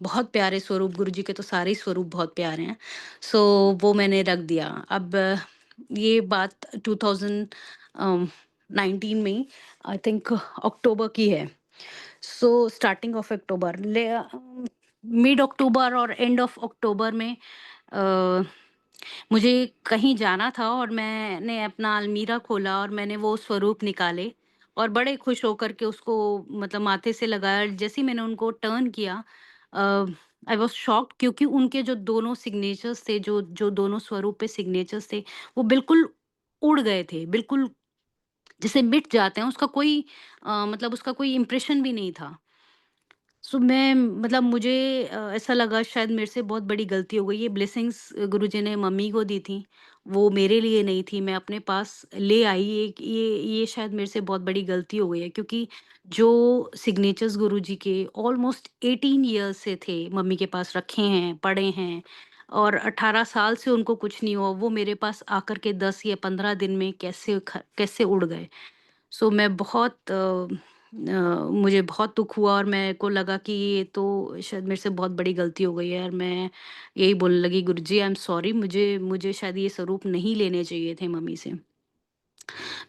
बहुत प्यारे स्वरूप, गुरुजी के तो सारे ही स्वरूप बहुत प्यारे हैं। सो वो मैंने रख दिया। अब ये बात 2019 में ही, आई थिंक अक्टूबर की है। So starting of October, mid October और एंड ऑफ अक्टूबर में अ, मुझे कहीं जाना था, और मैंने अपना अलमीरा खोला, और मैंने वो स्वरूप निकाले, और बड़े खुश होकर के उसको मतलब माथे से लगाया। जैसे ही मैंने उनको टर्न किया, आई वाज़ शॉक्ड क्योंकि उनके जो दोनों सिग्नेचर्स थे, जो जो दोनों स्वरूप पे सिग्नेचर्स थे, वो बिल्कुल उड़ गए थे। बिल्कुल जैसे मिट जाते हैं, उसका कोई मतलब उसका कोई इम्प्रेशन भी नहीं था। सो मैं मतलब मुझे ऐसा लगा शायद मेरे से बहुत बड़ी गलती हो गई। ये ब्लेसिंग्स गुरुजी ने मम्मी को दी थी, वो मेरे लिए नहीं थी, मैं अपने पास ले आई। ये शायद मेरे से बहुत बड़ी गलती हो गई है, क्योंकि जो सिग्नेचर्स गुरुजी के ऑलमोस्ट 18 ईयर्स से थे, मम्मी के पास रखे हैं, पड़े हैं, और 18 साल से उनको कुछ नहीं हुआ, वो मेरे पास आकर के 10 या 15 दिन में कैसे उड़ गए। सो मैं बहुत मुझे बहुत दुःख हुआ, और मेरे को लगा कि ये तो शायद मेरे से बहुत बड़ी गलती हो गई है, और मैं यही बोलने लगी, गुरुजी आई एम सॉरी, मुझे मुझे शायद ये स्वरूप नहीं लेने चाहिए थे मम्मी से।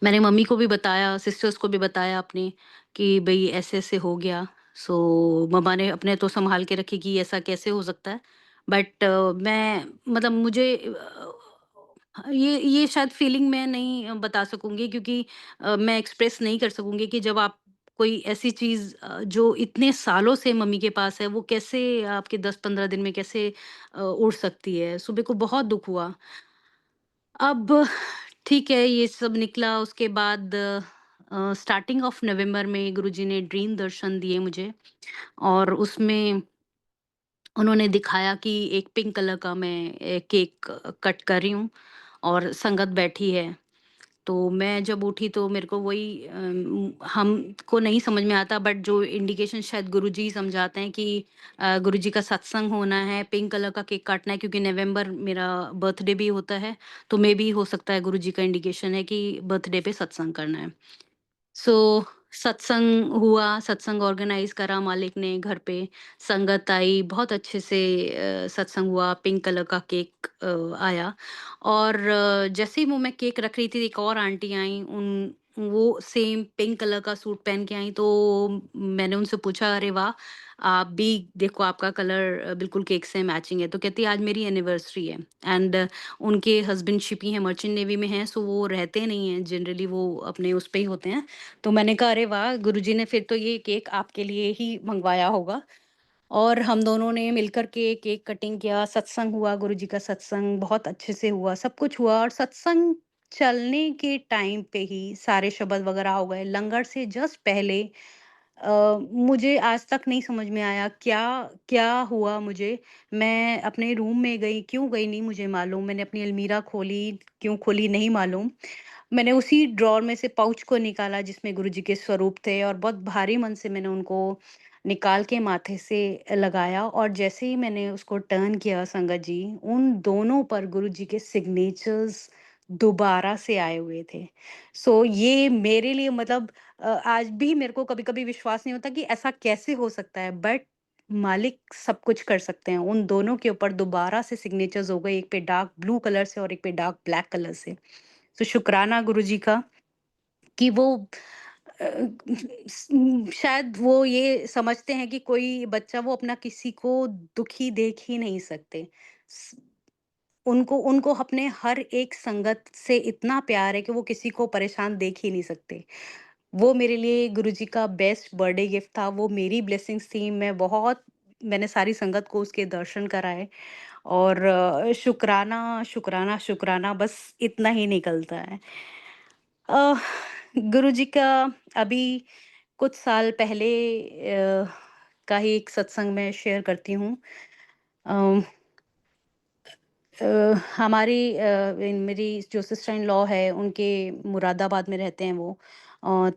मैंने मम्मी को भी बताया, सिस्टर्स को भी बताया अपने, कि भई ऐसे-ऐसे हो गया। सो मम्मा ने अपने तो सँभाल के रखी कि ऐसा कैसे हो सकता है। बट मैं मतलब मुझे ये शायद फीलिंग मैं नहीं बता सकूँगी, क्योंकि मैं एक्सप्रेस नहीं कर सकूँगी कि जब आप कोई ऐसी चीज़ जो इतने सालों से मम्मी के पास है, वो कैसे आपके 10-15 दिन में कैसे उड़ सकती है। सो मेरे को बहुत दुःख हुआ। अब ठीक है, ये सब निकला। उसके बाद स्टार्टिंग ऑफ नवंबर में गुरुजी ने ड्रीम दर्शन दिए मुझे, और उसमें उन्होंने दिखाया कि एक पिंक कलर का मैं केक कट कर रही हूँ, और संगत बैठी है। तो मैं जब उठी तो मेरे को वही हमको नहीं समझ में आता, बट जो इंडिकेशन शायद गुरुजी ही समझाते हैं कि गुरुजी का सत्संग होना है, पिंक कलर का केक काटना है, क्योंकि नवंबर मेरा बर्थडे भी होता है। तो मे बी हो सकता है गुरुजी का इंडिकेशन है कि बर्थडे पे सत्संग करना है। सो सत्संग हुआ, सत्संग ऑर्गेनाइज़ करा मालिक ने घर पे, संगत आई, बहुत अच्छे से सत्संग हुआ, पिंक कलर का केक आया, और जैसे ही वो मैं केक रख रही थी, एक और आंटी आईं, वो सेम पिंक कलर का सूट पहन के आईं, तो मैंने उनसे पूछा, "अरे वाह! आप भी देखो, आपका कलर बिल्कुल केक से मैचिंग है।" तो कहती है, "आज मेरी एनिवर्सरी है।" एंड उनके हस्बैंड शिपी हैं, मर्चेंट नेवी में हैं, सो वो रहते नहीं हैं, जनरली वो अपने उस पे ही होते हैं। तो मैंने कहा, अरे वाह! गुरुजी ने फिर तो ये केक आपके लिए ही मँगवाया होगा। और हम दोनों ने मिलकर के केक कटिंग किया, सत्संग हुआ, गुरुजी का सत्संग बहुत अच्छे से हुआ, सब कुछ हुआ, और सत्संग चलने के टाइम पे ही सारे शब्द वगैरह हो गए। लंगर से जस्ट पहले मुझे आज तक नहीं समझ में आया क्या क्या हुआ मुझे। मैं अपने रूम में गई, क्यों गई नहीं मुझे मालूम। मैंने अपनी अलमीरा खोली, क्यों खोली नहीं मालूम। मैंने उसी ड्रॉर में से पाउच को निकाला जिसमें गुरुजी के स्वरूप थे, और बहुत भारी मन से मैंने उनको निकाल के माथे से लगाया, और जैसे ही मैंने उसको टर्न किया संगत जी, उन दोनों पर गुरुजी के सिग्नेचर्स दोबारा से आए हुए थे। सो ये मेरे लिए मतलब आज भी मेरे को कभी-कभी विश्वास नहीं होता कि ऐसा कैसे हो सकता है, बट मालिक सब कुछ कर सकते हैं। उन दोनों के ऊपर दोबारा से सिग्नेचर्स हो गए, एक पे डार्क ब्लू कलर से और एक पे डार्क ब्लैक कलर से। तो शुक्राना गुरुजी का कि वो शायद वो ये समझते हैं कि कोई बच्चा, वो अपना किसी को दुखी देख ही नहीं सकते। स उनको उनको अपने हर एक संगत से इतना प्यार है कि वो किसी को परेशान देख ही नहीं सकते। वो मेरे लिए गुरुजी का बेस्ट बर्थडे गिफ्ट था, वो मेरी ब्लेसिंग्स थी। मैंने सारी संगत को उसके दर्शन कराए, और शुक्राना, शुक्राना, शुक्राना, बस इतना ही निकलता है। अ, गुरुजी का अभी कुछ साल पहले अ, का ही एक सत्संग मैं शेयर करती हूँ। अम, हमारी मेरी जो सिस्टर इन लॉ है, उनके मुरादाबाद में रहते हैं वो।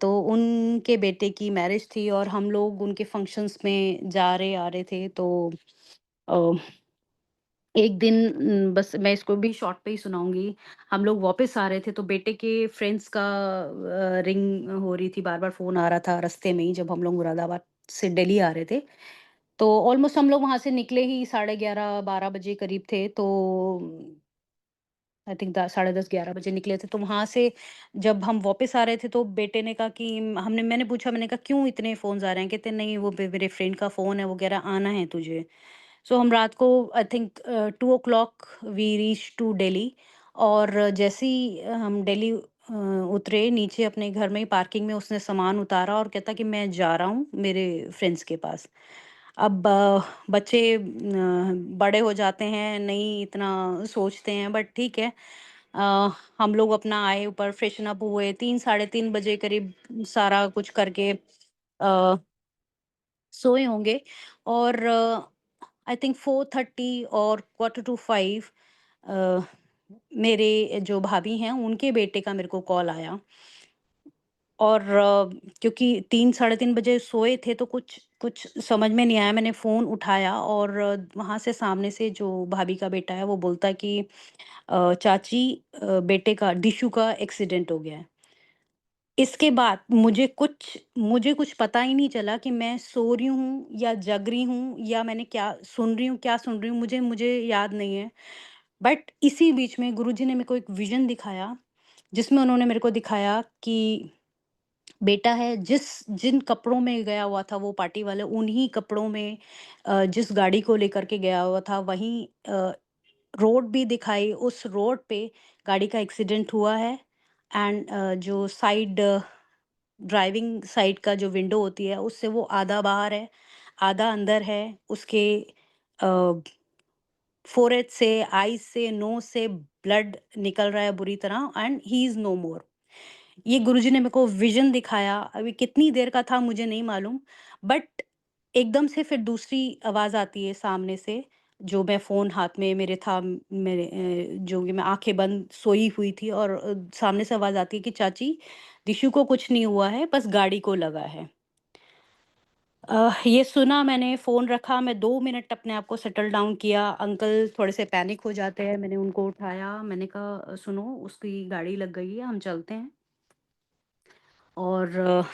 तो उनके बेटे की मैरिज थी, और हम लोग उनके फंक्शंस में जा रहे आ रहे थे। तो अ, एक दिन बस मैं इसको भी शॉर्ट पे ही सुनाऊँगी। हम लोग वापस आ रहे थे, तो बेटे के फ्रेंड्स का रिंग हो रही थी, बार-बार फ़ोन आ रहा था रास्ते में ही, जब हम लोग मुरादाबाद से दिल्ली आ रहे थे। तो ऑलमोस्ट हम लोग वहाँ से निकले ही 11:30-12 बजे करीब थे। तो आई थिंक द साढ़े 10 11 बजे निकले थे। तो वहाँ से जब हम वापस आ रहे थे, तो बेटे ने कहा कि मैंने पूछा, मैंने कहा, "क्यों इतने फ़ोन्स आ रहे हैं?" कहते, "नहीं, वो मेरे फ्रेंड का फ़ोन है, वो कह रहा आना है तुझे।" सो हम रात को I think 2 we reach to Delhi, और जैसे ही हम दिल्ली उतरे नीचे अपने घर में ही पार्किंग में, उसने सामान उतारा और कहता कि मैं जा रहा हूँ मेरे फ्रेंड्स के पास। अब बच्चे बड़े हो जाते हैं, नहीं इतना सोचते हैं, बट ठीक है। अ, हम लोग अपना आए, ऊपर फ्रेशन अप हुए, 3 साढ़े 3 बजे करीब सारा कुछ करके सोए होंगे। और आई थिंक 4:30 और क्वार्टर टू 5 अ, मेरे जो भाभी हैं उनके बेटे का मेरे को कॉल आया। और क्योंकि 3 साढ़े 3 बजे सोए थे तो कुछ कुछ समझ में नहीं आया, मैंने फ़ोन उठाया और वहाँ से सामने से जो भाभी का बेटा है वो बोलता है कि चाची, बेटे का दिशु का एक्सीडेंट हो गया है। इसके बाद मुझे कुछ पता ही नहीं चला कि मैं सो रही हूँ या जग रही हूँ या मैंने क्या सुन रही हूँ, मुझे मुझे याद नहीं है। बट इसी बीच में गुरुजी ने मेरे को एक विज़न दिखाया, जिसमें उन्होंने मेरे को दिखाया कि बेटा है, जिन कपड़ों में गया हुआ था वो पार्टी वाले, उन्हीं कपड़ों में जिस गाड़ी को लेकर के गया हुआ था वहीं रोड भी दिखाई, उस रोड पे गाड़ी का एक्सीडेंट हुआ है। एंड जो ड्राइविंग साइड का जो विंडो होती है उससे वो आधा बाहर है, आधा अंदर है। उसके फोrehead से, आईज से, नोज से ब्लड निकल रहा है बुरी तरह, एंड ही इज नो मोर। ये गुरुजी ने मेरे को विजन दिखाया, अभी कितनी देर का था मुझे नहीं मालूम। बट एकदम से फिर दूसरी आवाज आती है सामने से, जो मैं फोन हाथ में मेरे था, जो कि मैं आंखें बंद सोई हुई थी, और सामने से आवाज आती है कि चाची, दिशु को कुछ नहीं हुआ है, बस गाड़ी को लगा है। ये सुना मैंने, फ़ोन रखा, मैं 2 मिनट अपने आप को सेटल डाउन किया। अंकल थोड़े से पैनिक हो जाते हैं, मैंने उनको उठाया, मैंने कहा सुनो, उसकी गाड़ी लग गई है, हम चलते हैं। और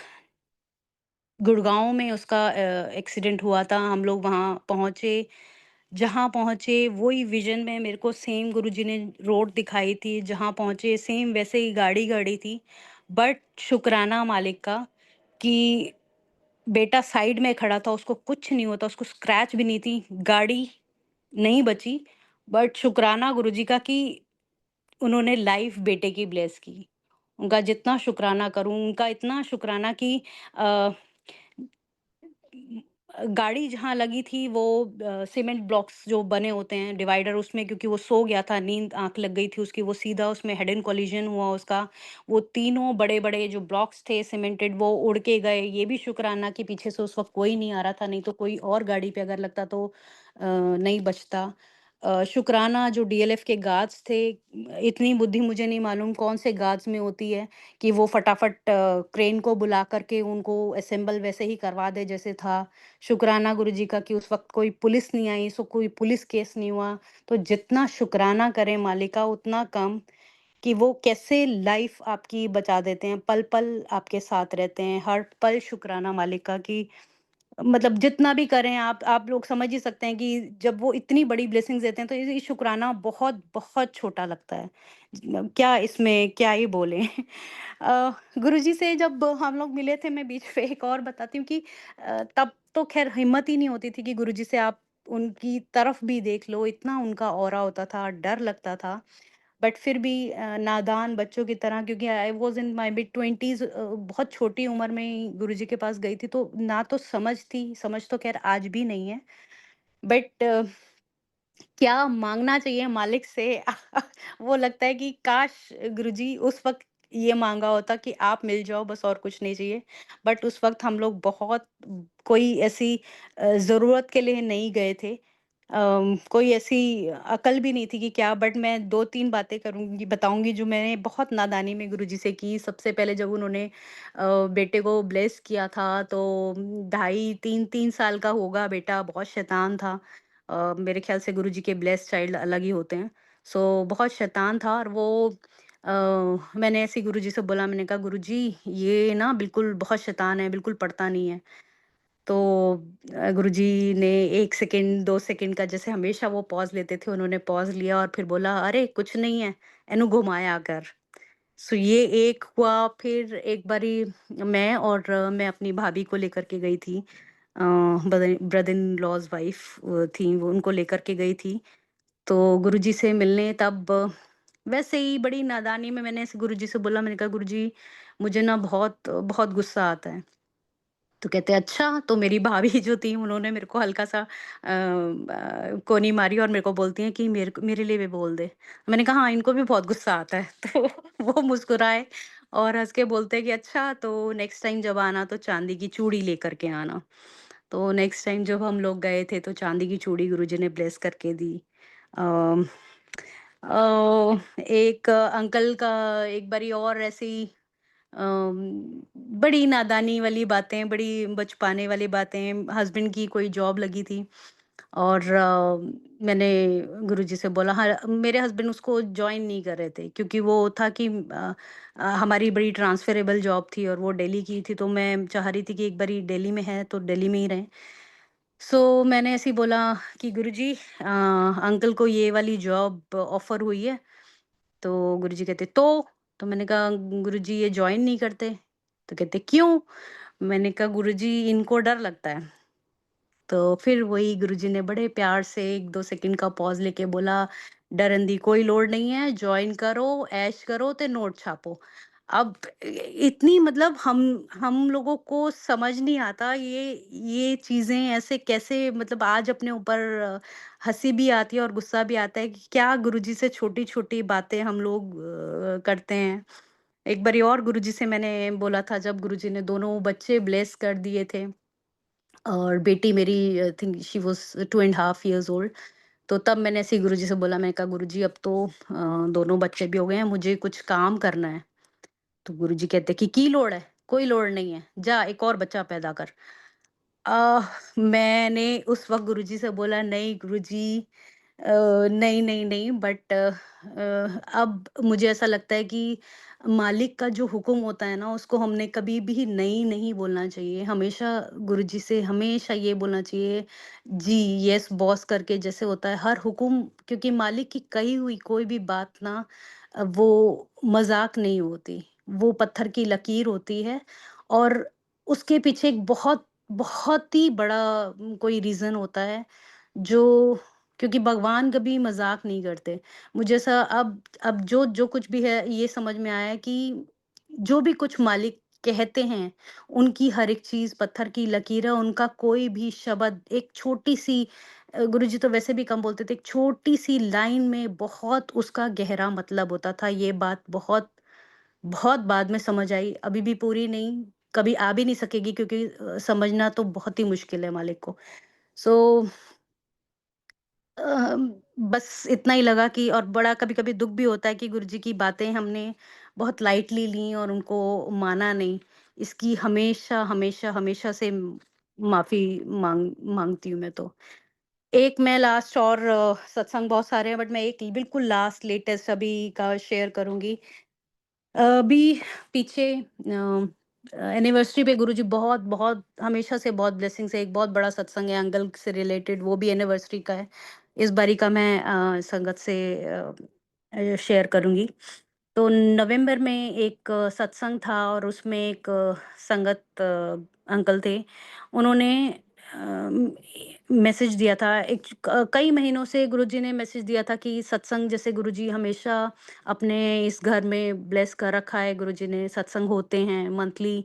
गुड़गाँव में उसका एक्सीडेंट हुआ था, हम लोग वहाँ पहुँचे। जहाँ पहुँचे वही विज़न में मेरे को सेम गुरुजी ने रोड दिखाई थी, जहाँ पहुँचे सेम वैसे ही गाड़ी खड़ी थी। बट शुक्राना मालिक का कि बेटा साइड में खड़ा था, उसको कुछ नहीं हुआ था, उसको स्क्रैच भी नहीं थी, गाड़ी नहीं बची। बट शुक्राना गुरुजी का कि उन्होंने लाइफ बेटे की ब्लेस की। उनका जितना शुक्राना करूँ, उनका इतना शुक्राना कि अ, गाड़ी जहाँ लगी थी वो सीमेंट ब्लॉक्स जो बने होते हैं डिवाइडर, उसमें क्योंकि वो सो गया था, नींद आँख लग गई थी उसकी, वो सीधा उसमें हेड इन कॉलिजन हुआ उसका। वो तीनों बड़े-बड़े जो ब्लॉक्स थे सीमेंटेड वो उड़ के गए। ये भी शुक्राना कि पीछे से उस वक़्त कोई नहीं आ रहा था, नहीं तो कोई और गाड़ी पे अगर लगता तो नहीं बचता। शुक्राना जो डीएलएफ के गार्ड्स थे, इतनी बुद्धि मुझे नहीं मालूम कौन से गार्ड्स में होती है कि वो फटाफट क्रेन को बुला करके उनको असेंबल वैसे ही करवा दे जैसे था। शुक्राना गुरुजी का कि उस वक़्त कोई पुलिस नहीं आई, सो कोई पुलिस केस नहीं हुआ। तो जितना शुक्राना करें मालिक का उतना कम, कि वो कैसे लाइफ़ आपकी बचा देते हैं, पल-पल आपके साथ रहते हैं, हर पल शुक्राना मालिक का कि मतलब जितना भी करें आप लोग समझ ही सकते हैं कि जब वो इतनी बड़ी ब्लेसिंग्स देते हैं तो ये शुक्राना बहुत बहुत छोटा लगता है। क्या इसमें क्या ही बोलें। गुरुजी से जब हम लोग मिले थे, मैं बीच में एक और बताती हूँ कि तब तो खैर हिम्मत ही नहीं होती थी कि गुरुजी से आप उनकी तरफ भी देख लो, इतना उनका ऑरा होता था, डर लगता था। बट फिर भी नादान बच्चों की तरह, क्योंकि I was in my mid 20s, बहुत छोटी उम्र में ही गुरुजी के पास गई थी, तो ना तो समझ थी, समझ तो ख़ैर आज भी नहीं है। बट क्या माँगना चाहिए मालिक से। वो लगता है कि काश गुरुजी उस वक़्त ये माँगा होता कि आप मिल जाओ, बस और कुछ नहीं चाहिए। बट उस वक़्त हम लोग बहुत कोई ऐसी ज़रूरत के लिए नहीं गए थे। कोई ऐसी अकल भी नहीं थी कि क्या। बट मैं 2-3 बातें करूँगी बताऊँगी जो मैंने बहुत नादानी में गुरुजी से की। सबसे पहले जब उन्होंने बेटे को ब्लेस किया था तो ढाई 3-3 साल का होगा बेटा, बहुत शैतान था। मेरे ख़्याल से गुरुजी के ब्लेस्ड चाइल्ड अलग ही होते हैं। सो बहुत शैतान था, और वो अ, मैंने ऐसे ही गुरुजी से बोला, मैंने कहा गुरुजी ये ना बिल्कुल बहुत शैतान है, बिल्कुल पढ़ता नहीं है। तो गुरुजी ने 1 सेकंड 2 सेकंड का जैसे हमेशा वो पॉज़ लेते थे, उन्होंने पॉज़ लिया और फिर बोला, "अरे! कुछ नहीं है, एनू घुमाया कर।" सो ये एक हुआ। फिर एक बारी मैं और मैं अपनी भाभी को लेकर के गई थी। ब्रदर इन लॉज़ वाइफ़ थी, वो उनको लेकर के गई थी। तो गुरुजी से मिलने तब वैसे ही बड़ी नादानी में मैंने ऐसे गुरुजी से बोला, मैंने कहा गुरुजी मुझे ना बहुत बहुत गुस्सा आता है। तो कहते अच्छा, तो मेरी भाभी जो थी उन्होंने मेरे को हल्का-सा कोनी मारी और मेरे को बोलती हैं कि मेरे लिए भी बोल दे। मैंने कहा हाँ, इनको भी बहुत गुस्सा आता है। तो वो मुस्कुराए और हँस के बोलते हैं कि अच्छा, तो नेक्स्ट टाइम जब आना तो चाँदी की चूड़ी लेकर के आना। तो नेक्स्ट टाइम जब हम लोग गए थे तो चाँदी की चूड़ी गुरुजी ने ब्लेस करके दी। अम, एक अंकल का एक बारी और ऐसी बड़ी नादानी वाली बातें, बड़ी बचकाने वाली बातें, हस्बैंड की कोई जॉब लगी थी और मैंने गुरुजी से बोला, हाँ, मेरे हस्बैंड उसको जॉइन नहीं कर रहे थे क्योंकि वो था कि हमारी बड़ी ट्रांसफरेबल जॉब थी और वो दिल्ली की थी, तो मैं चाह रही थी कि एक बारी दिल्ली में है तो दिल्ली में ही रहें। सो मैंने ऐसे ही बोला कि गुरुजी, अंकल को ये वाली जॉब ऑफर हुई है। तो गुरुजी कहते तो मैंने कहा गुरुजी ये जॉइन नहीं करते। तो कहते क्यों? मैंने कहा गुरुजी इनको डर लगता है। तो फिर वही गुरुजी ने बड़े प्यार से 1-2 सेकंड का पॉज़ लेके बोला, "डरन दी कोई लोड़ नहीं है, जॉइन करो, ऐश करो ते नोट छापो।" अब इतनी मतलब हम लोगों को समझ नहीं आता ये चीज़ें ऐसे कैसे, मतलब आज अपने ऊपर हँसी भी आती है और गुस्सा भी आता है कि क्या गुरुजी से छोटी-छोटी बातें हम लोग करते हैं। एक बारी और गुरुजी से मैंने बोला था जब गुरुजी ने दोनों बच्चे ब्लेस कर दिए थे। और बेटी मेरी think she was 2 and half years old. तो तब मैंने ऐसे ही गुरुजी से बोला, मैंने कहा गुरुजी अब तो दोनों बच्चे भी हो गए हैं, मुझे कुछ काम करना है। तो गुरुजी कहते कि लोड़ है? कोई लोड़ नहीं है, जा एक और बच्चा पैदा कर। मैंने उस वक़्त गुरुजी से बोला नहीं गुरुजी, नहीं, नहीं, नहीं, बट अब मुझे ऐसा लगता है कि मालिक का जो हुक्म होता है ना उसको हमने कभी भी नहीं नहीं बोलना चाहिए। हमेशा गुरुजी से हमेशा ये बोलना चाहिए जी, यस बॉस करके जैसे होता है हर हुक्म, क्योंकि मालिक की कही हुई कोई भी बात ना वो मज़ाक नहीं होती। वो पत्थर की लकीर होती है और उसके पीछे एक बहुत बहुत ही बड़ा कोई रीज़न होता है जो, क्योंकि भगवान कभी मज़ाक नहीं करते। मुझे ऐसा अब जो कुछ भी है ये समझ में आया है कि जो भी कुछ मालिक कहते हैं, उनकी हर एक चीज़ पत्थर की लकीर है, उनका कोई भी शब्द एक छोटी-सी, गुरुजी तो वैसे भी कम बोलते थे, एक छोटी-सी लाइन में बहुत उसका गहरा मतलब होता था। ये बात बहुत बहुत बाद में समझ आई, अभी भी पूरी नहीं, कभी आ भी नहीं सकेगी क्योंकि समझना तो बहुत ही मुश्किल है मालिक को। सो बस इतना ही लगा कि, और बड़ा कभी-कभी दुःख भी होता है कि गुरुजी की बातें हमने बहुत लाइटली ली और उनको माना नहीं। इसकी हमेशा, हमेशा, हमेशा से माफ़ी माँगती हूँ मैं तो। एक मैं लास्ट और सत्संग बहुत सारे हैं बट मैं एक बिल्कुल लास्ट लेटेस्ट अभी का शेयर करूँगी। अभी पीछे एनिवर्सरी पे गुरुजी बहुत बहुत हमेशा से बहुत ब्लेसिंग्स है, एक बहुत बड़ा सत्संग है अंकल से रिलेटेड, वो भी एनिवर्सरी का है। इस बारी का मैं संगत से शेयर करूंगी। तो नवंबर में एक सत्संग था और उसमें एक संगत अंकल थे। उन्होंने मैसेज दिया था, कई महीनों से गुरुजी ने मैसेज दिया था कि सत्संग जैसे गुरुजी हमेशा अपने इस घर में ब्लेस कर रखा है, गुरुजी ने सत्संग होते हैं मंथली,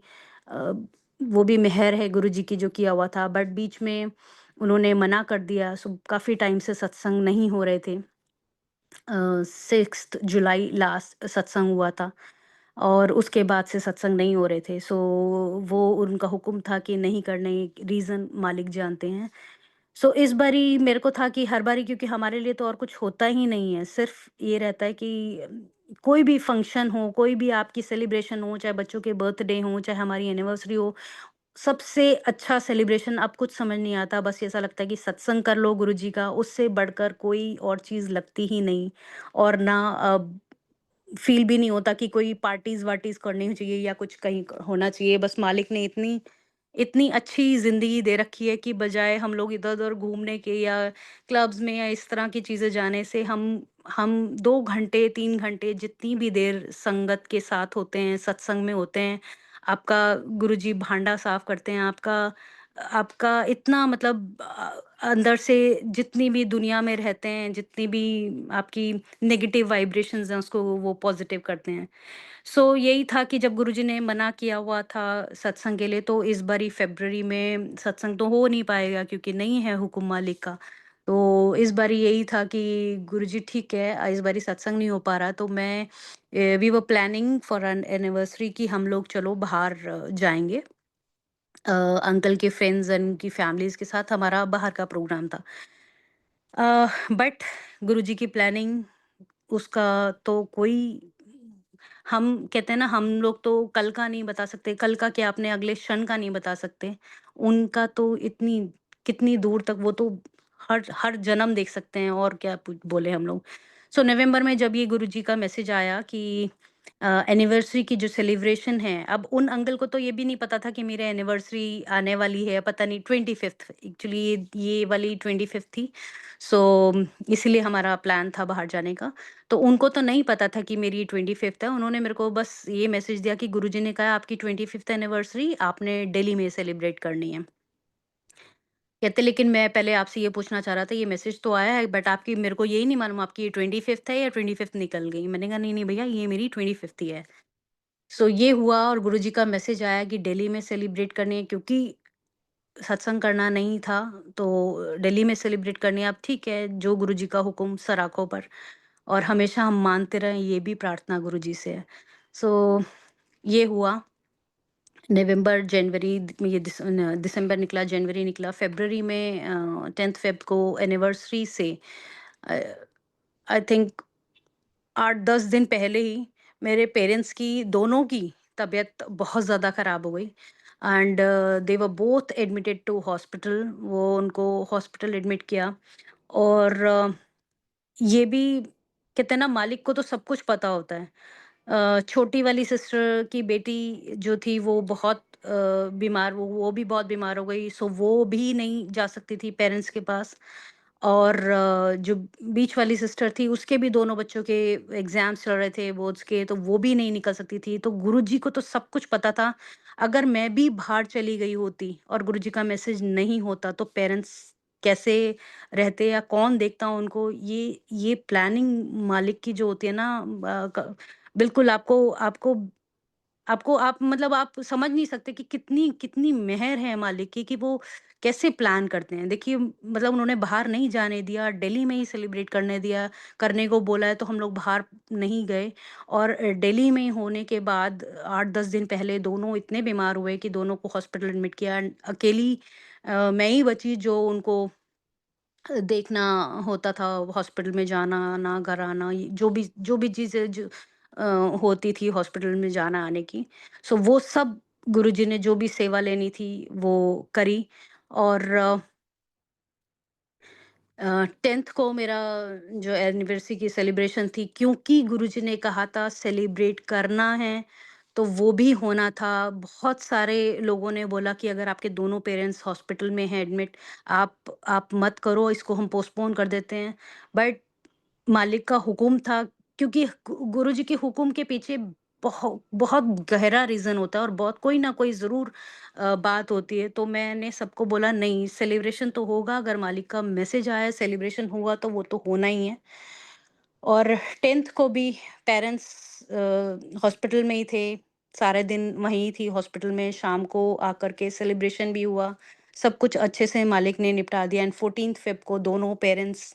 वो भी मेहर है गुरुजी की जो किया हुआ था, बट बीच में उन्होंने मना कर दिया, सो काफ़ी टाइम से सत्संग नहीं हो रहे थे। 6 जुलाई लास्ट सत्संग हुआ था और उसके बाद से सत्संग नहीं हो रहे थे। सो वो उनका हुक्म था कि नहीं करने, रीज़न मालिक जानते हैं। सो इस बारी मेरे को था कि हर बारी, क्योंकि हमारे लिए तो और कुछ होता ही नहीं है, सिर्फ ये रहता है कि कोई भी फंक्शन हो, कोई भी आपकी सेलिब्रेशन हो, चाहे बच्चों के बर्थडे हो, चाहे हमारी एनिवर्सरी हो, सबसे अच्छा सेलिब्रेशन अब कुछ समझ नहीं आता, बस ऐसा लगता है कि सत्संग कर लो गुरुजी का, उससे बढ़कर कोई और चीज़ लगती ही नहीं। और ना फील भी नहीं होता कि कोई पार्टीज़ वार्टीज़ करनी चाहिए या कुछ कहीं होना चाहिए। बस मालिक ने इतनी इतनी अच्छी ज़िंदगी दे रखी है कि बजाय हम लोग इधर-उधर घूमने के या क्लब्स में या इस तरह की चीज़ें जाने से, हम 2 घंटे, 3 घंटे जितनी भी देर संगत के साथ होते हैं, सत्संग में होते हैं, आपका गुरुजी भांडा साफ़ करते हैं, आपका आपका इतना मतलब अंदर से जितनी भी दुनिया में रहते हैं, जितनी भी आपकी नेगेटिव वाइब्रेशंस हैं, उसको वो पॉज़िटिव करते हैं। सो यही था कि जब गुरुजी ने मना किया हुआ था सत्संग के लिए, तो इस बारी फ़रवरी में सत्संग तो हो नहीं पाएगा क्योंकि नहीं है हुक्म मालिक का। तो इस बारी यही था कि गुरुजी ठीक है, इस बारी सत्संग नहीं हो पा रहा, तो we were planning for an anniversary कि हम लोग चलो बाहर जाएँगे। अंकल के फ्रेंड्स एंड उनकी फैमिलीज़ के साथ हमारा बाहर का प्रोग्राम था। बट गुरुजी की प्लानिंग उसका तो कोई हम कहते हैं ना, हम लोग तो कल का नहीं बता सकते, कल का क्या अपने अगले क्षण का नहीं बता सकते। उनका तो इतनी कितनी दूर तक वो तो हर हर जन्म देख सकते हैं, और क्या बोले हम लोग। सो नवंबर में जब ये गुरुजी का मैसेज आया कि एनिवर्सरी की जो सेलिब्रेशन है, अब उन अंकल को तो ये भी नहीं पता था कि मेरे एनिवर्सरी आने वाली है, पता नहीं 25th एक्चुअली ये वाली 25th थी। सो इसलिए हमारा प्लान था बाहर जाने का। तो उनको तो नहीं पता था कि मेरी 25th है। उन्होंने मेरे को बस ये मैसेज दिया कि गुरुजी ने कहा आपकी 25th एनिवर्सरी आपने दिल्ली में सेलिब्रेट करनी है। कहते लेकिन मैं पहले आपसे ये पूछना चाह रहा था, ये मैसेज तो आया है बट आपकी मेरे को यही नहीं मालूम आपकी ये 25th है या 25th निकल गई। मैंने कहा नहीं, नहीं भैया, ये मेरी 25th ही है। सो ये हुआ और गुरुजी का मैसेज आया कि दिल्ली में सेलिब्रेट करनी है, क्योंकि सत्संग करना नहीं था, तो दिल्ली में सेलिब्रेट करनी है। अब ठीक है, जो गुरुजी का हुक्म सर आँखों पर, और हमेशा हम मानते रहें, ये भी प्रार्थना गुरुजी से है। सो ये हुआ। नवंबर, जनवरी में ये दिसंबर निकला, जनवरी निकला, फरवरी में 10th फ़ेब को एनिवर्सरी से आई थिंक 8-10 दिन पहले ही मेरे पेरेंट्स की, दोनों की तबीयत बहुत ज़्यादा ख़राब हो गई and they were both admitted to hospital. वो उनको हॉस्पिटल एडमिट किया। और ये भी कहते हैं ना, मालिक को तो सब कुछ पता होता है। छोटी वाली सिस्टर की बेटी जो थी वो बहुत बीमार, वो भी बहुत बीमार हो गई, सो वो भी नहीं जा सकती थी पेरेंट्स के पास। और जो बीच वाली सिस्टर थी उसके भी दोनों बच्चों के एग्जाम्स चल रहे थे बोर्ड्स के, तो वो भी नहीं निकल सकती थी। तो गुरुजी को तो सब कुछ पता था। अगर मैं भी बाहर चली गई होती और गुरुजी का मैसेज नहीं होता, तो पेरेंट्स कैसे रहते या कौन देखता उनको। ये प्लानिंग मालिक की जो होती है ना, बिल्कुल आपको आपको आपको आप मतलब आप समझ नहीं सकते कि कितनी कितनी मेहर है मालिक की, कि वो कैसे प्लान करते हैं। देखिए, मतलब उन्होंने बाहर नहीं जाने दिया, दिल्ली में ही सेलिब्रेट करने दिया। करने को बोला है तो हम लोग बाहर नहीं गए। और दिल्ली में होने के बाद 8-10 दिन पहले दोनों इतने बीमार हुए कि दोनों को हॉस्पिटल एडमिट किया। अकेली मैं ही बची जो उनको देखना होता था, हॉस्पिटल में जाना आना, घर आना, जो भी चीज़ें जो अ, होती थी हॉस्पिटल में जाना आने की। सो वो सब गुरुजी ने जो भी सेवा लेनी थी वो करी। और 10th को मेरा जो एनिवर्सरी की सेलिब्रेशन थी, क्योंकि गुरुजी ने कहा था सेलिब्रेट करना है, तो वो भी होना था। बहुत सारे लोगों ने बोला कि अगर आपके दोनों पेरेंट्स हॉस्पिटल में हैं एडमिट, आप मत करो, इसको हम पोस्टपोन कर देते हैं। बट मालिक का हुक्म था, क्योंकि गुरुजी के हुक्म के पीछे बहुत बहुत गहरा रीजन होता है और बहुत कोई ना कोई जरूर बात होती है। तो मैंने सबको बोला नहीं, सेलिब्रेशन तो होगा, अगर मालिक का मैसेज आया सेलिब्रेशन हुआ तो वो तो होना ही है। और 10th को भी पेरेंट्स हॉस्पिटल में ही थे, सारे दिन वहीं थी हॉस्पिटल में, शाम को आकर के सेलिब्रेशन भी हुआ। सब कुछ अच्छे से मालिक ने निपटा दिया एंड 14th फ़ेब को दोनों पेरेंट्स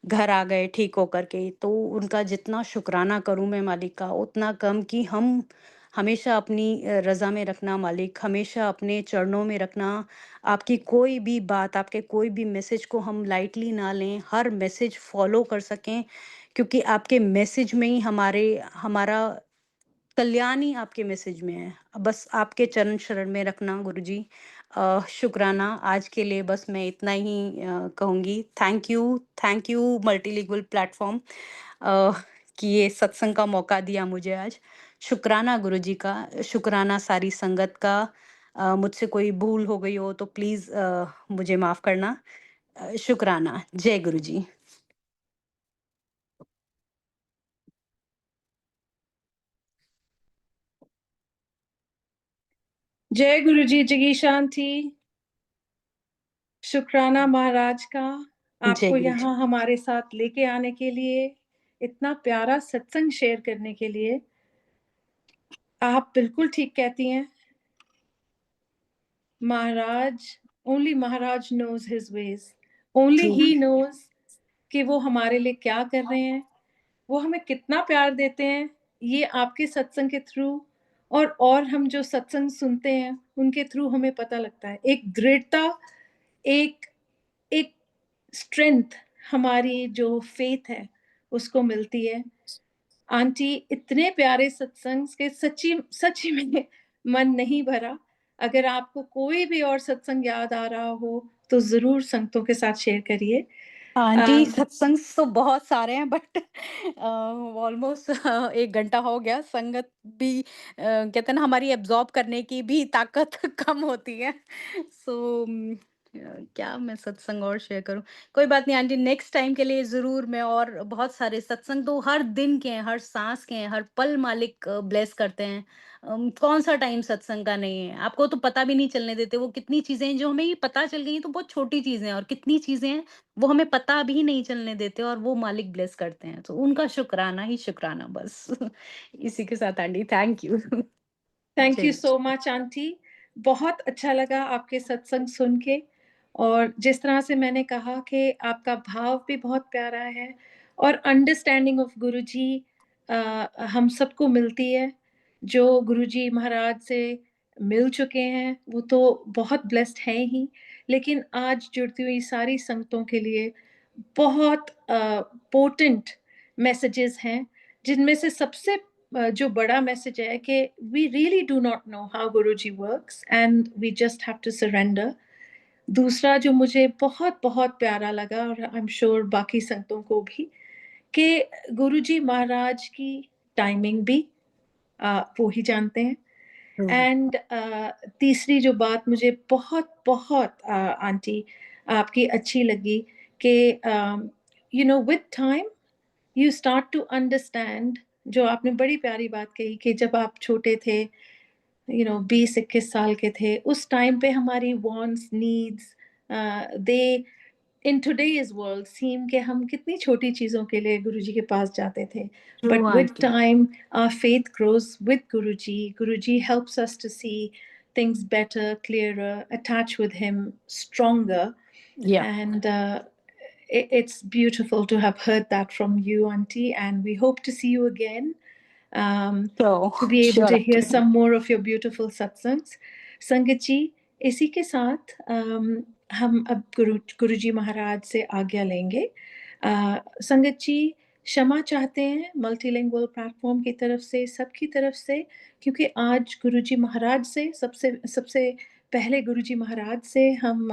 घर आ गए ठीक होकर के। तो उनका जितना शुक्राना करूँ मैं मालिक का उतना कम, कि हम हमेशा अपनी रज़ा में रखना मालिक, हमेशा अपने चरणों में रखना। आपकी कोई भी बात, आपके कोई भी मैसेज को हम लाइटली ना लें, हर मैसेज फ़ॉलो कर सकें, क्योंकि आपके मैसेज में ही हमारा कल्याण ही आपके मैसेज में है। बस आपके चरण शरण में रखना गुरुजी। शुक्राना। आज के लिए बस मैं इतना ही कहूँगी। थैंक यू मल्टीलिंगुअल प्लेटफ़ॉर्म कि ये सत्संग का मौका दिया मुझे आज। शुक्राना गुरुजी का, शुक्राना सारी संगत का। मुझसे कोई भूल हो गई हो तो प्लीज़ मुझे माफ़ करना। शुक्राना। जय गुरुजी। जय गुरु जी, जगी शांति। शुक्राना महाराज का, जय आपको गुरु जी। यहाँ हमारे साथ लेके आने के लिए, इतना प्यारा सत्संग शेयर करने के लिए। आप बिल्कुल ठीक कहती हैं। Maharaj, only Maharaj knows his ways, only true. He knows कि वो हमारे लिए क्या कर रहे हैं, वो हमें कितना प्यार देते हैं। ये आपके सत्संग के थ्रू और हम जो सत्संग सुनते हैं उनके थ्रू हमें पता लगता है। एक दृढ़ता, एक एक स्ट्रेंथ, हमारी जो फेथ है उसको मिलती है। आंटी, इतने प्यारे सत्संग के सच्ची सच्ची में मन नहीं भरा। अगर आपको कोई भी और सत्संग याद आ रहा हो तो जरूर संगतों के साथ शेयर करिए। हाँ जी, अम, सत्संग तो बहुत सारे हैं, बट ऑलमोस्ट 1 घंटा हो गया। संगत भी कहते हैं ना, हमारी एब्ज़ॉर्ब करने की भी ताकत कम होती है। सो क्या मैं सत्संग और शेयर करूँ? कोई बात नहीं आंटी, नेक्स्ट टाइम के लिए ज़रूर मैं, और बहुत सारे सत्संग तो हर दिन के हैं, हर साँस के हैं, हर पल मालिक ब्लेस करते हैं। कौन-सा टाइम सत्संग का नहीं है? आपको तो पता भी नहीं चलने देते। वो कितनी चीज़ें हैं जो हमें ये पता चल गई हैं तो बहुत छोटी चीज़ें हैं, और कितनी चीज़ें हैं वो हमें पता भी नहीं चलने देते, और वो मालिक ब्लेस करते हैं। तो उनका शुक्राना ही शुक्राना बस। इसी के साथ आंटी, थैंक यू। थैंक जय you Guru so much aunty. बहुत अच्छा लगा आपके सत्संग सुन के। और जिस तरह से मैंने कहा कि आपका भाव भी बहुत प्यारा है, और अंडरस्टैंडिंग ऑफ गुरुजी हम सबको मिलती है। जो गुरुजी महाराज से मिल चुके हैं वो तो बहुत ब्लेस्ड हैं ही, लेकिन आज जुड़ती हुई सारी संगतों के लिए बहुत पोटेंट मैसेजेस हैं, जिनमें से सबसे जो बड़ा मैसेज है कि we really do not know how Guruji works and we just have to surrender. दूसरा जो मुझे बहुत बहुत प्यारा लगा, और आई एम श्योर बाकी संगतों को भी, कि गुरुजी महाराज की टाइमिंग भी वो ही जानते हैं। जी। एंड तीसरी जो बात मुझे बहुत बहुत आंटी आपकी अच्छी लगी कि you know with time you start to understand. जो आपने बड़ी प्यारी बात कही कि जब आप छोटे थे, यू नो 20-21 साल के थे, उस टाइम पे हमारी wants needs they in today's world seem के हम कितनी छोटी चीज़ों के लिए गुरुजी के पास जाते थे। True but with aunty. Time our faith grows with Guruji. Guruji helps us to see things better, clearer, attach with him stronger. या And it's beautiful to have heard that from you, Auntie. And we hope to see you again, तो to be able sure to hear aunty. some more of your beautiful satsangs. संगत जी, इसी के साथ हम अब गुरुजी महाराज से आज्ञा लेंगे। संगत जी क्षमा चाहते हैं मल्टीलिंगुअल प्लेटफॉर्म की तरफ से, सबकी तरफ से, क्योंकि आज गुरुजी महाराज से सबसे सबसे पहले गुरुजी महाराज से हम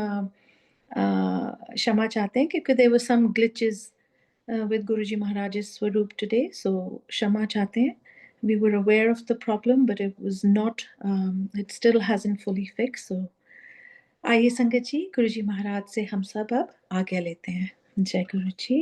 क्षमा चाहते हैं, क्योंकि there were some glitches with Guruji Maharaj's Swaroop today. So क्षमा चाहते हैं। We were aware of the problem, but it was not, it still hasn't fully fixed. So आइए संगत जी, गुरुजी महाराज से हम सब अब आज्ञा लेते हैं। जय गुरु जी।